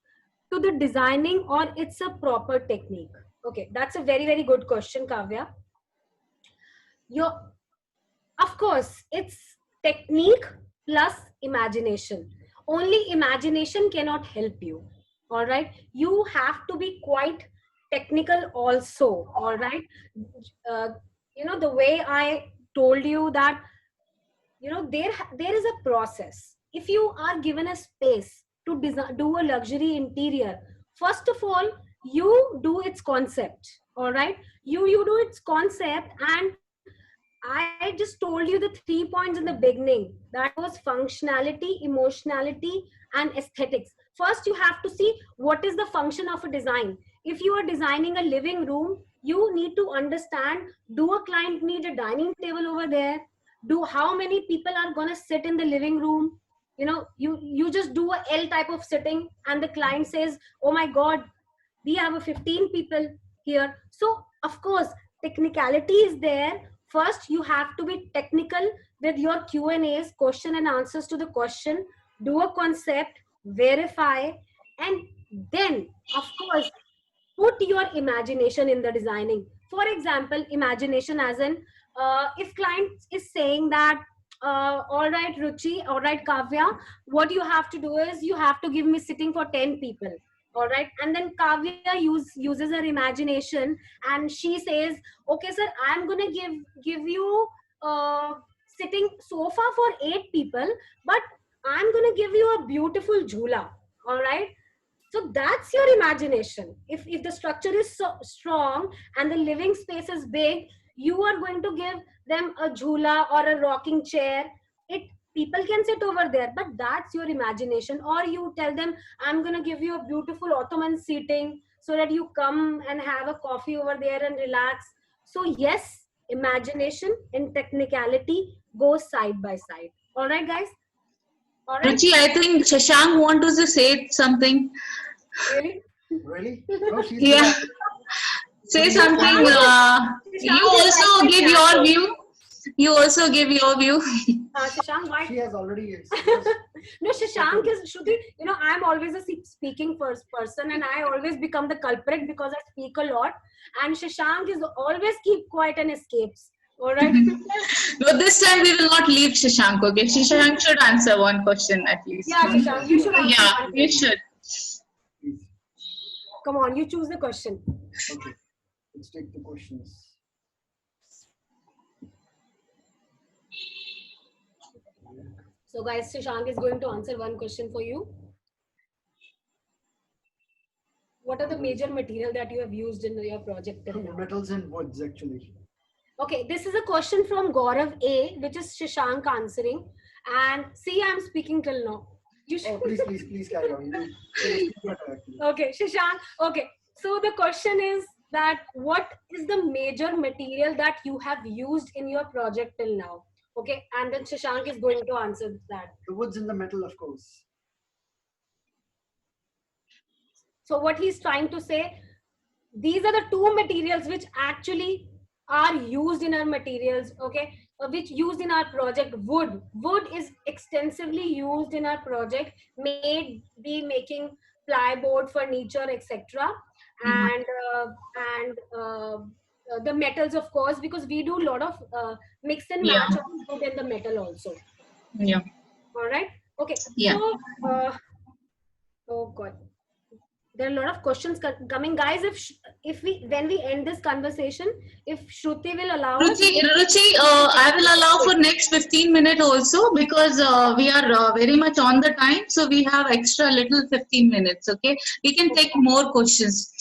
to the designing, or it's a proper technique? Okay, that's a very, very good question, Kavya. Of course, it's technique plus imagination. Only imagination cannot help you. All right. You have to be quite technical also. All right. Uh, you know, the way I told you that, you know, there is a process. If you are given a space to design, do a luxury interior, first of all, you do its concept. All right, you do its concept, and I just told you the 3 points in the beginning. That was functionality, emotionality, and aesthetics. First, you have to see what is the function of a design. If you are designing a living room, you need to understand, do a client need a dining table over there? Do how many people are going to sit in the living room? You know, you just do a L type of sitting, and the client says, "Oh my God, we have a 15 people here." So of course technicality is there. First you have to be technical with your Q and A's, question and answers to the question, do a concept, verify, and then of course put your imagination in the designing. For example, imagination as in, if client is saying that, all right Ruchi, all right Kavya, what you have to do is you have to give me sitting for 10 people. All right, and then Kavya uses her imagination, and she says, okay sir, I'm gonna give you sitting sofa for 8 people, but I'm gonna give you a beautiful jhula. All right, so that's your imagination. If the structure is so strong and the living space is big, you are going to give them a jhula or a rocking chair. It People can sit over there, but that's your imagination. Or you tell them, I'm going to give you a beautiful Ottoman seating so that you come and have a coffee over there and relax. So yes, imagination and technicality go side by side. All right guys, all right. Ruchi, I think Shashank wanted to say something. Really? Really? No, she's Yeah, good. say Shashank something. You is like also my give shadow. your view. You also give your view. Shashank, why? She has already No, Shashank is Shruti. You know, I'm always a speaking first person, and I always become the culprit because I speak a lot. And Shashank is always keep quiet and escapes. All right. But this time we will not leave Shashank. Okay, Shashank should answer one question at least. Yeah, Shashank, you should answer Yeah, one you question. should. please. Come on, you choose the question. Okay, let's take the questions. So, guys, Shashank is going to answer one question for you. What are the major material that you have used in your project till now? Metals and woods, actually. Okay, this is a question from Gaurav A, which is Shashank answering. And see, I'm speaking till now. You should. Oh, please carry on. You speak better, actually. Okay, Shashank. Okay, so the question is that what is the major material that you have used in your project till now? Okay, and then Shashank is going to answer that. The woods and the metal, of course. So what he's trying to say, these are the two materials which actually are used in our materials, okay, which used in our project. Wood is extensively used in our project, be making plywood, furniture, etc. And the metals, of course, because we do a lot of mix and Yeah. match of wood and the metal also. Yeah. All right, okay. Yeah. So oh god, there are a lot of questions coming, guys. If we when we end this conversation, if Shruti will allow us, Ruchi, I will allow for next 15 minutes also because we are very much on the time. So we have extra little 15 minutes. Okay. We can take more questions.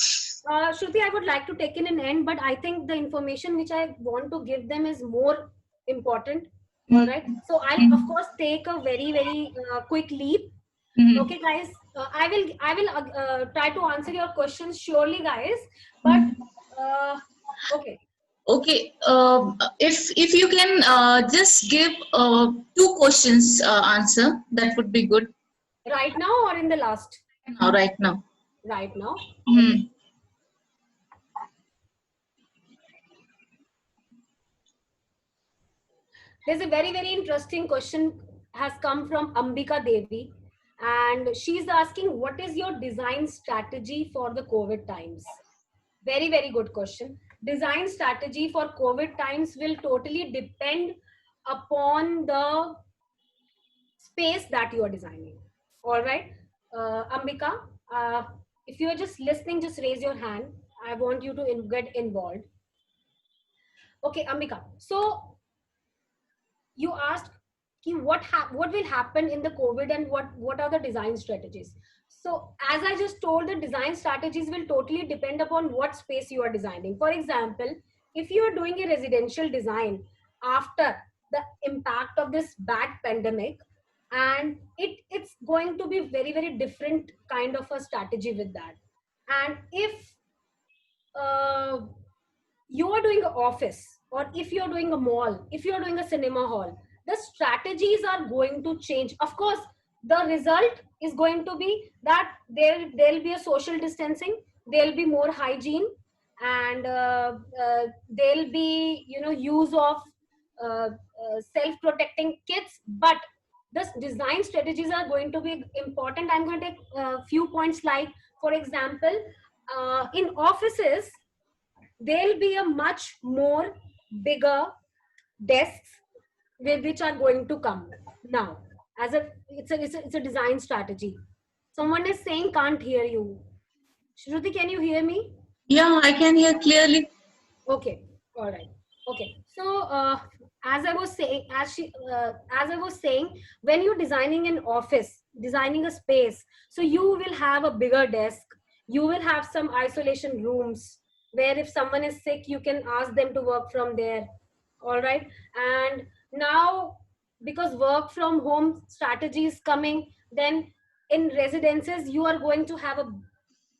Shruti, I would like to take in an end, but I think the information which I want to give them is more important. All right. So I'll of course take a very quick leap. Okay, guys. I will try to answer your questions surely, guys. But okay. Okay. If you can just give 2 questions answer, that would be good. Right now or in the last? Right now. Right now. Hmm. There's a very interesting question has come from Ambika Devi, and she's asking, what is your design strategy for the COVID times? Very good question. Design strategy for COVID times will totally depend upon the space that you are designing. All right, Ambika, if you are just listening, just raise your hand. I want you to get involved. Okay, Ambika. So you asked what will happen in the COVID and what are the design strategies. So as I just told, the design strategies will totally depend upon what space you are designing. For example, if you are doing a residential design after the impact of this bad pandemic, and it's going to be very, very different kind of a strategy with that. And if uh, you are doing an office, or if you're doing a mall, if you're doing a cinema hall, the strategies are going to change. Of course, the result is going to be that there'll be a social distancing, there'll be more hygiene, and there'll be, you know, use of self protecting kits. But the design strategies are going to be important. I'm going to take a few points, like for example, in offices there'll be a much more bigger desks which are going to come now. As a it's a design strategy. Someone is saying can't hear you. Shruti, can you hear me? Yeah, I can hear clearly. Okay, all right. Okay, so as I was saying, as I was saying, when you're designing an office, designing a space, so you will have a bigger desk. You will have some isolation rooms where if someone is sick, you can ask them to work from there. All right, and now because work from home strategy is coming, then in residences you are going to have a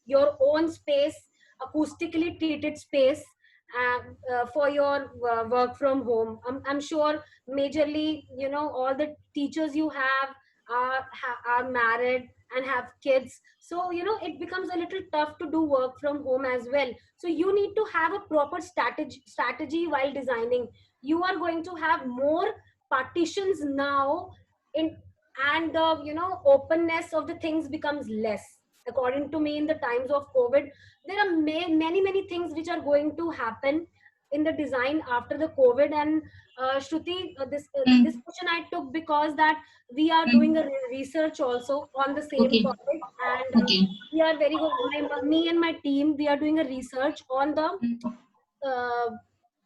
your own space, acoustically treated space, for your work from home. I'm sure majorly, you know, all the teachers you have are married and have kids, so you know it becomes a little tough to do work from home as well. So you need to have a proper strategy while designing. You are going to have more partitions now in, and the, you know, openness of the things becomes less. According to me, in the times of COVID, there are many things which are going to happen in the design after the COVID. And Shruti, this Mm, question I took because that we are doing mm. a research also on the same Okay, topic, and okay. we are very good. Me and my team, we are doing a research on the Mm, uh,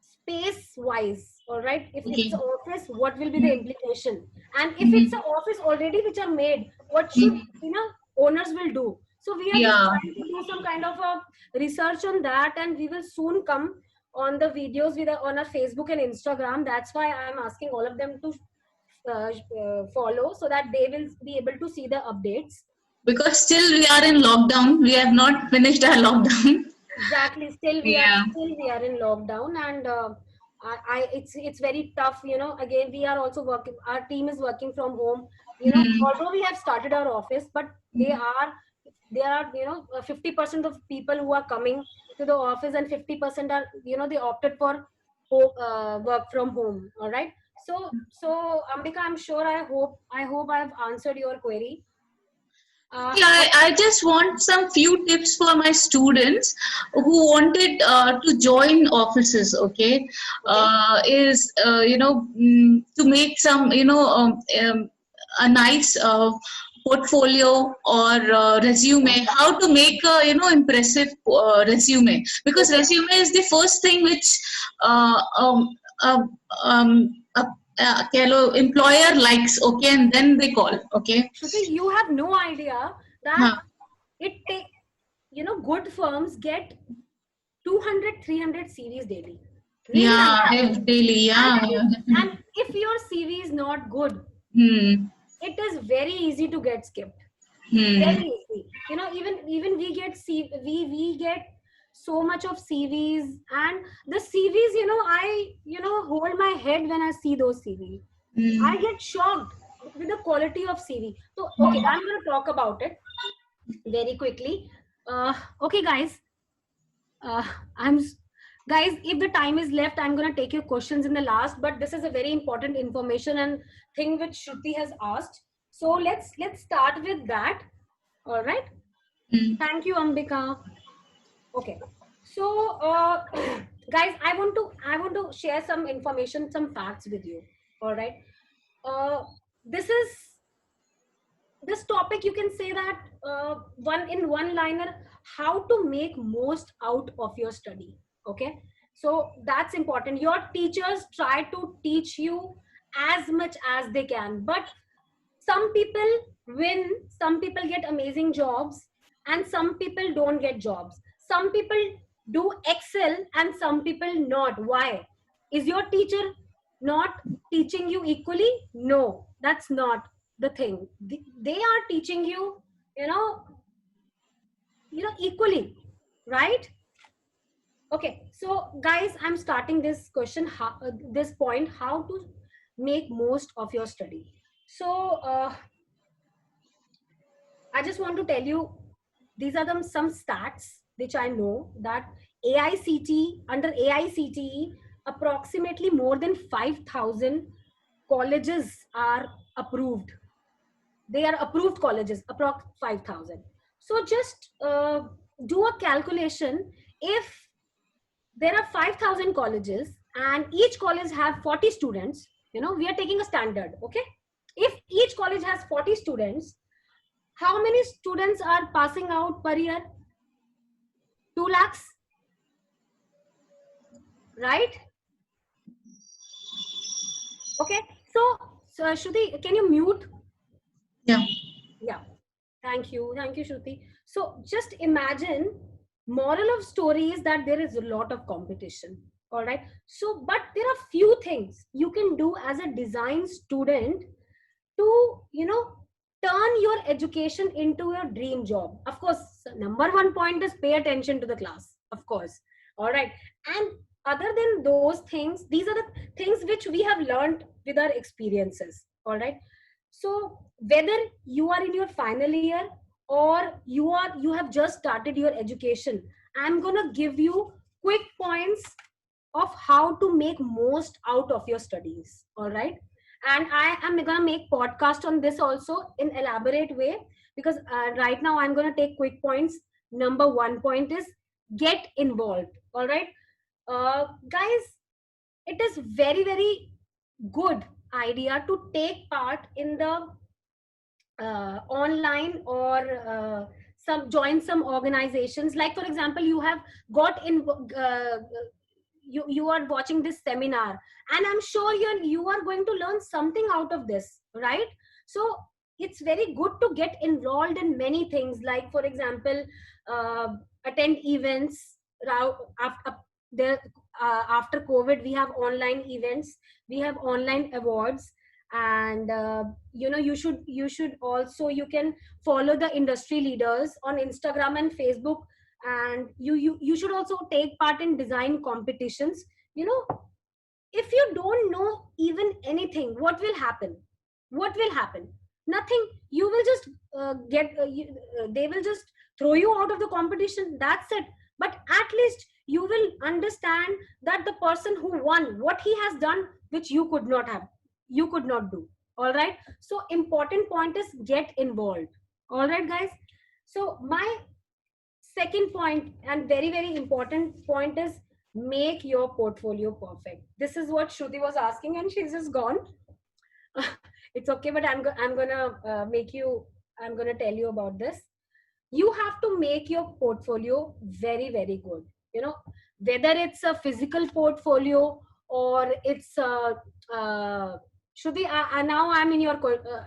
space wise. All right, if it's okay. an office, what will be the Mm, implication, and if it's mm, an office already which are made, what should, mm. you know, owners will do. So we are just Yeah, trying to do some kind of a research on that, and we will soon come on the videos with on our Facebook and Instagram. That's why I'm asking all of them to follow, so that they will be able to see the updates. because still we are in lockdown. We have not finished our lockdown. Exactly. Still Yeah. we are in lockdown, and it's very tough. You know, again we are also working. Our team is working from home. You know, Mm, although we have started our office, but they are, you know, 50% of people who are coming to the office, and 50% are, you know, they opted for work from home. All right. So Ambika, I'm sure, I hope I've answered your query. yeah, I just want some few tips for my students who wanted to join offices. Okay, Okay. to make some a nice portfolio or resume. How to make a impressive resume, because Okay. resume is the first thing which uh, um, uh, a employer likes. Okay, and then they call. Okay. Shruti, you have no idea that Huh. it take, you know, good firms get 200, 300 CVs daily. Really, I'm Yeah, telling if you. daily. And Yeah, yeah, and definitely. if your CV is not good, Hmm. it is very easy to get skipped. Hmm. Very easy. You know, even we get we get so much of CVs, and the CVs, you know, I, you know, hold my head when I see those CVs. I Hmm. get shocked with the quality of CV. So okay, Hmm. I'm going to talk about it very quickly. Okay, guys. Uh, I'm s- Guys. If the time is left, I'm going to take your questions in the last. But this is a very important information and thing which Shruti has asked. So let's start with that. All right. Hmm. Thank you, Ambika. Okay. So, guys, I want to share some information, some facts with you. All right. Uh, this is this topic, you can say that one in one liner, how to make most out of your study. Okay, so that's important. Your teachers try to teach you as much as they can, but some people when some people get amazing jobs and some people don't get jobs. Some people do excel and some people not. Why? Is your teacher not teaching you equally? No, that's not the thing. They are teaching you, you know, equally, right? Okay, so guys, I'm starting this question, this point, how to make most of your study. So I just want to tell you, these are some stats which I know that under AICTE, approximately more than 5,000 colleges are approved. They are approved colleges, approx 5,000. So just do a calculation. If there are 5,000 colleges and each college have 40 students, we are taking a standard, okay? If each college has 40 students, how many students are passing out per year? 2 lakhs, right? Okay, so Shruti, can you mute? Yeah. Yeah, thank you, Shruti. So just imagine, moral of story is that there is a lot of competition, all right? So but there are few things you can do as a design student to turn your education into your dream job. Of course, number one point is pay attention to the class, of course, all right? And other than those things, these are the things which we have learned with our experiences, all right? So whether you are in your final year or you have just started your education, I'm going to give you quick points of how to make most out of your studies, all right? And I am going to make podcast on this also in elaborate way, because right now I'm going to take quick points. Number one point is get involved, all right? Guys, it is very, very good idea to take part in the online or join some organizations. Like for example, you have got in you are watching this seminar, and I'm sure you are going to learn something out of this, right? So it's very good to get involved in many things. Like for example, attend events. After after COVID, we have online events, we have online awards, and you should also, you can follow the industry leaders on Instagram and Facebook, and you should also take part in design competitions. If you don't know even anything, what will happen? Nothing. You will just they will just throw you out of the competition, that's it. But at least you will understand that the person who won, what he has done, which you could not do, all right? So important point is get involved, all right guys? So my second point and very, very important point is make your portfolio perfect. This is what Shruti was asking and she's just gone. It's okay, but I'm gonna I'm gonna tell you about this. You have to make your portfolio very, very good. Whether it's a physical portfolio or it's Shruti, now I'm in your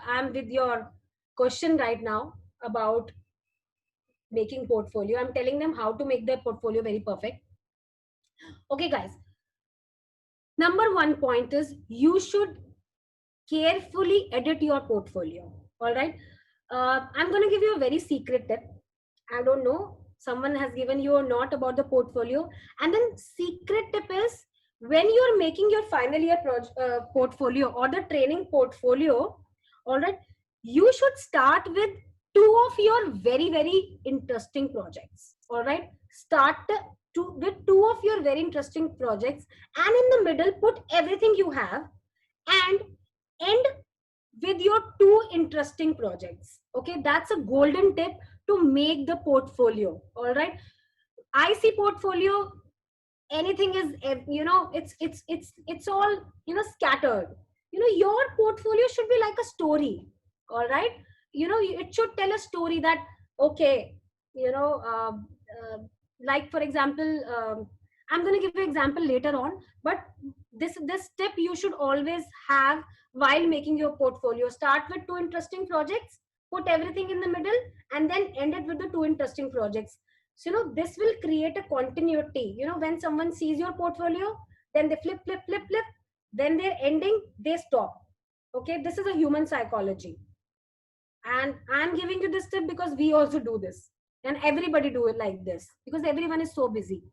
I'm with your question right now about making portfolio. I'm telling them how to make their portfolio very perfect. Okay guys, number one point is you should carefully edit your portfolio, all right? I'm going to give you a very secret tip. I don't know someone has given you or not about the portfolio. And then secret tip is, when you're making your final year portfolio or the training portfolio, all right, you should start with two of your very, very interesting projects, all right? Start with two of your very interesting projects, and in the middle put everything you have, and end with your two interesting projects. Okay, that's a golden tip to make the portfolio, all right? I see portfolio, anything is it's all scattered. Your portfolio should be like a story, all right? It should tell a story that, okay, like for example, I'm going to give you an example later on, but this tip you should always have while making your portfolio. Start with two interesting projects, put everything in the middle, and then end it with the 2 interesting projects. So, this will create a continuity. When someone sees your portfolio, then they flip, flip, flip, flip. Then they're ending, they stop. Okay, this is a human psychology. And I'm giving you this tip because we also do this. And everybody do it like this because everyone is so busy.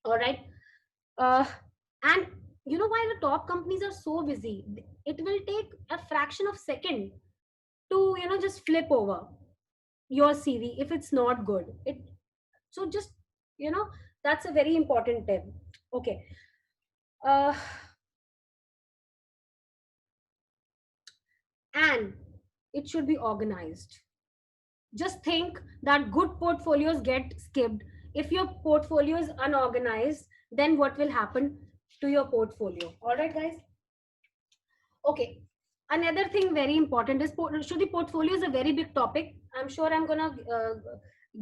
All right. And why the top companies are so busy? It will take a fraction of second to, just flip over your CV if it's not good. So just, that's a very important tip. Okay. And it should be organized. Just think that good portfolios get skipped. If your portfolio is unorganized, then what will happen to your portfolio? All right, guys. Okay. Another thing very important is the portfolio is a very big topic. I'm sure I'm gonna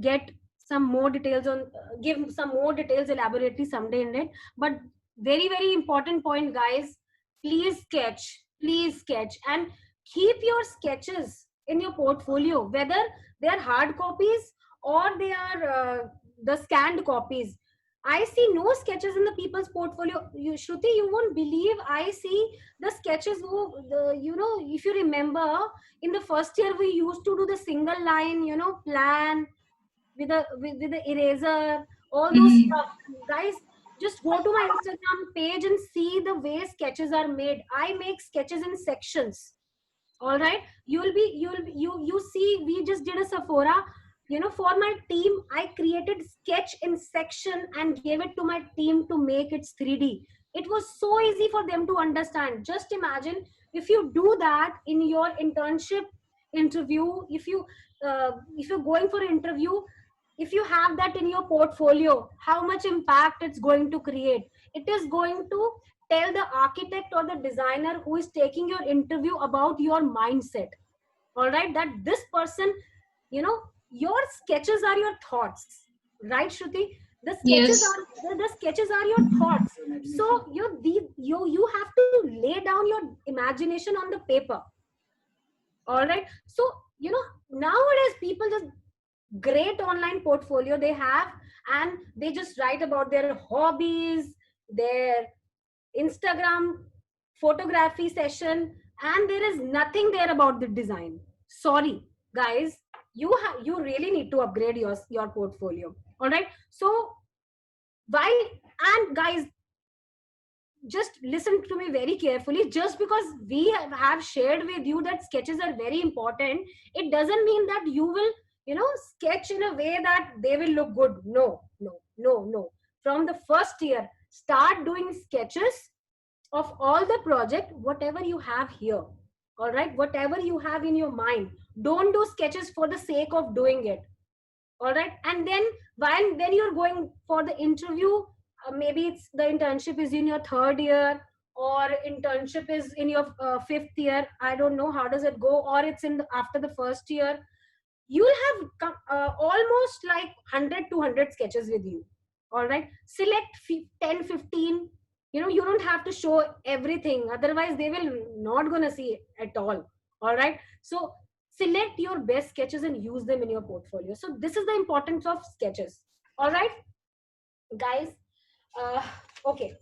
get some more details on give some more details elaborately someday in it. But very, very important point, guys. Please sketch and keep your sketches in your portfolio, whether they are hard copies or they are the scanned copies. I see no sketches in the people's portfolio. Shruti, you won't believe I see the sketches if you remember, in the first year we used to do the single line, plan with the eraser, all those stuff. Guys, just go to my Instagram page and see the way sketches are made. I make sketches in sections. All right, you see, we just did a Sephora. For my team, I created sketch in section and gave it to my team to make it 3D. It was so easy for them to understand. Just imagine if you do that in your internship interview, if you're going for an interview, if you have that in your portfolio, how much impact it's going to create. It is going to tell the architect or the designer who is taking your interview about your mindset. All right, that this person, your sketches are your thoughts, right, Shruti? The sketches Yes. are the sketches are your thoughts. So you have to lay down your imagination on the paper. All right. So nowadays people just great online portfolio they have, and they just write about their hobbies, their Instagram photography session, and there is nothing there about the design. Sorry, guys, you really need to upgrade your portfolio. All right. So why? And guys, just listen to me very carefully. Just because we have shared with you that sketches are very important, it doesn't mean that you will sketch in a way that they will look good. No, no, no, no. From the first year, start doing sketches of all the project, whatever you have here. All right, whatever you have in your mind. Don't do sketches for the sake of doing it. All right. And then when you're going for the interview, maybe it's the internship is in your 3rd year, or internship is in your 5th year. I don't know how does it go, or it's after the 1st year. You'll have almost like 100-200 sketches with you. All right. Select 10-15. You don't have to show everything, otherwise they will not gonna see it at all. All right. So select your best sketches and use them in your portfolio. So this is the importance of sketches. All right, guys. Okay.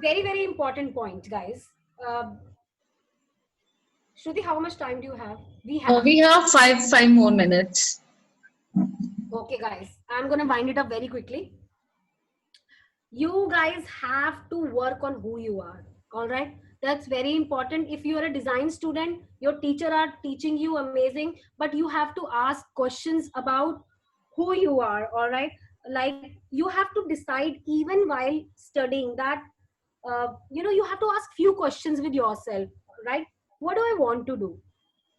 Very, very important point, guys. Shruti, how much time do you have? We have five more minutes. Okay, guys. I'm going to wind it up very quickly. You guys have to work on who you are. All right. That's very important. If you are a design student, your teacher are teaching you amazing, but you have to ask questions about who you are. All right. Like you have to decide even while studying that, you have to ask few questions with yourself, right? What do I want to do?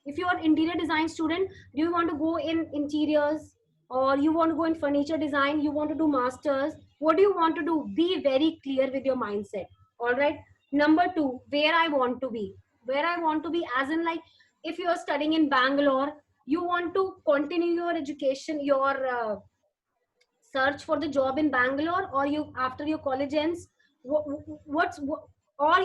If you are interior design student, do you want to go in interiors, or you want to go in furniture design? You want to do masters? What do you want to do? Be very clear with your mindset. All right. Number 2, where I want to be. Where I want to be, as in like, if you are studying in Bangalore, you want to continue your education, your search for the job in Bangalore, or you after your college ends, or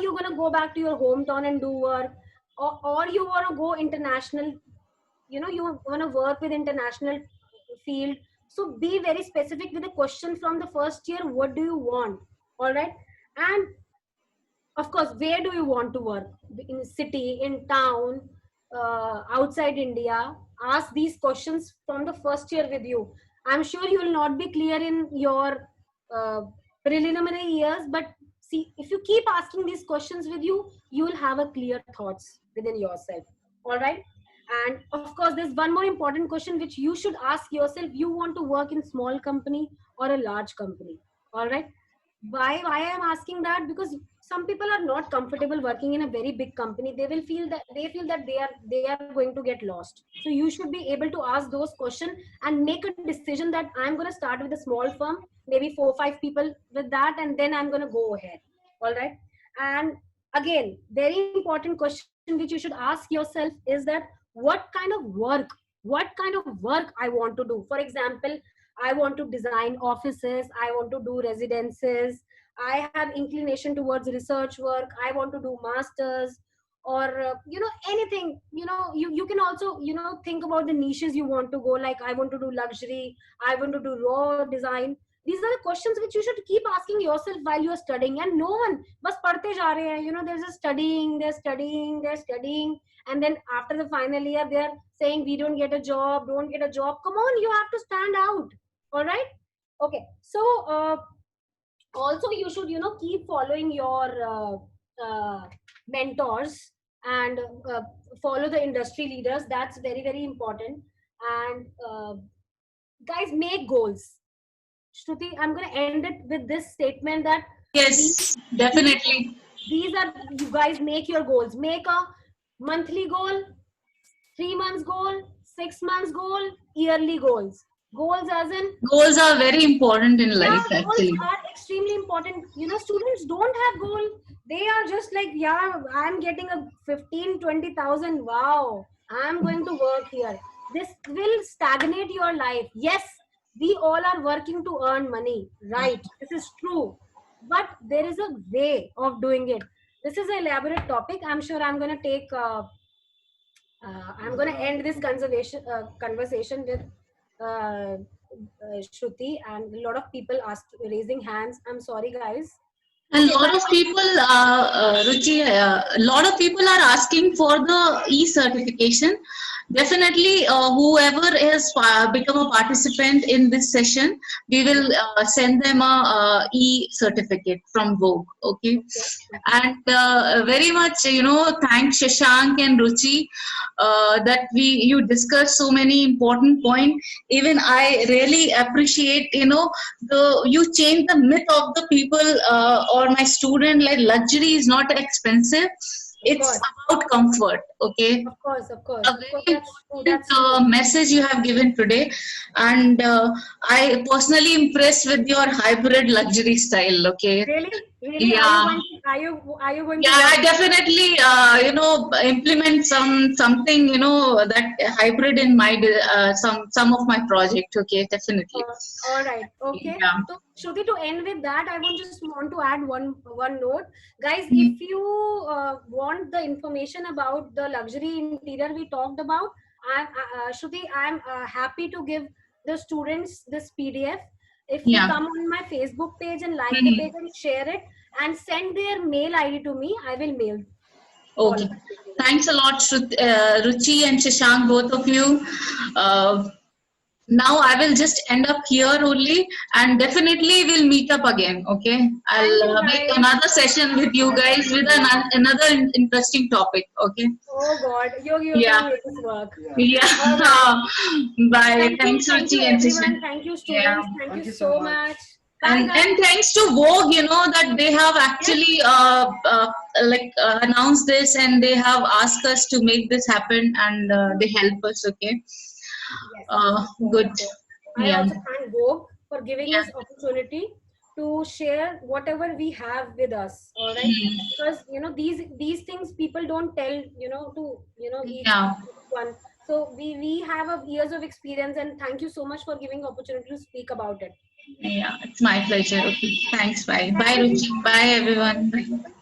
you're gonna go back to your hometown and do work, or you want to go international, you know, you want to work with international field. So be very specific with the question from the first year. What do you want? All right. And of course, where do you want to work? In city, in town, outside India? Ask these questions from the first year with you. I'm sure you will not be clear in your uh, preliminary years, but see, if you keep asking these questions with you, you will have a clear thoughts within yourself. All right. And of course, there's one more important question which you should ask yourself. You want to work in small company or a large company? All right. Why I am asking that? Because some people are not comfortable working in a very big company. They will feel that they are going to get lost. So you should be able to ask those questions and make a decision that I'm going to start with a small firm, maybe 4 or 5 people with that, and then I'm going to go ahead. All right. And again, very important question which you should ask yourself is that what kind of work I want to do. For example, I want to design offices, I want to do residences, I have inclination towards research work, I want to do masters, or anything. You can also think about the niches you want to go, like I want to do luxury, I want to do raw design. These are the questions which you should keep asking yourself while you are studying. And no one bas padhte ja rahe hain, they're just they're studying, and then after the final year they're saying we don't get a job. Come on, you have to stand out. All right. Okay. So also you should keep following your mentors, and follow the industry leaders. That's very, very important. And guys, make goals. Shruti, I'm going to end it with this statement that Yes, definitely. these are, you guys make your goals. Make a monthly goal, 3 months goal, 6 months goal, yearly goals. Goals as in, Goals are very important in yeah, life, goals actually. are extremely important. Students don't have goal. They are just like, yeah, I'm getting a 15-20,000. Wow, I'm going to work here. This will stagnate your life. Yes, we all are working to earn money, right? This is true. But there is a way of doing it. This is an elaborate topic. I'm sure I'm going to I'm going to end this conversation with Shruti, and a lot of people raising hands. I'm sorry, guys. A Okay, lot of people, Ruchi, a lot of people are asking for the e-certification. Definitely, whoever has become a participant in this session, we will send them a e-certificate from Vogue. Okay, and very much, thanks Shashank and Ruchi that you discussed so many important points. Even I really appreciate, you change the myth of the people or my student, like luxury is not expensive. It's about comfort. Okay, of course, a very that's true. important message you have given today, and I personally impressed with your hybrid luxury style. Okay, Really? yeah. Are you going Yeah, to I definitely, implement something, that hybrid in my some of my project. Okay, definitely. all right. Okay. Yeah. So, Shruti, to end with that, I just want to add one note, guys. Mm. If you want the information about the luxury interior we talked about, Shruti, I'm happy to give the students this PDF. If they Yeah. come on my Facebook page and like the Mhm. page and share it and send their mail ID to me, I will mail all Okay. of it. Thanks a lot, Ruchi and Shashank, both of you. Uh, Now I will just end up here only, and definitely we'll meet up again. Okay, Thank you, I'll make guys. another session with you guys with another interesting topic. Okay. Oh God, you're Yeah. gonna make this work. Yeah. Yeah. Bye. Thanks, Thank you Ruchi and everyone. Shashank. Thank you Yeah. students. Thank you Thank you so so much. much. Bye guys. And thanks to Vogue, that they have actually announced this, and they have asked us to make this happen, and they help us. Okay. Yes. Good. I Yeah. also thank Vogue for giving Yeah. us opportunity to share whatever we have with us. All right, Hmm. because these things people don't tell to each Yeah. one. So we have years of experience, and thank you so much for giving opportunity to speak about it. Yeah. It's my pleasure. Okay. Thanks. Bye. Bye, Thank you. Ruchi. Bye, everyone. Bye.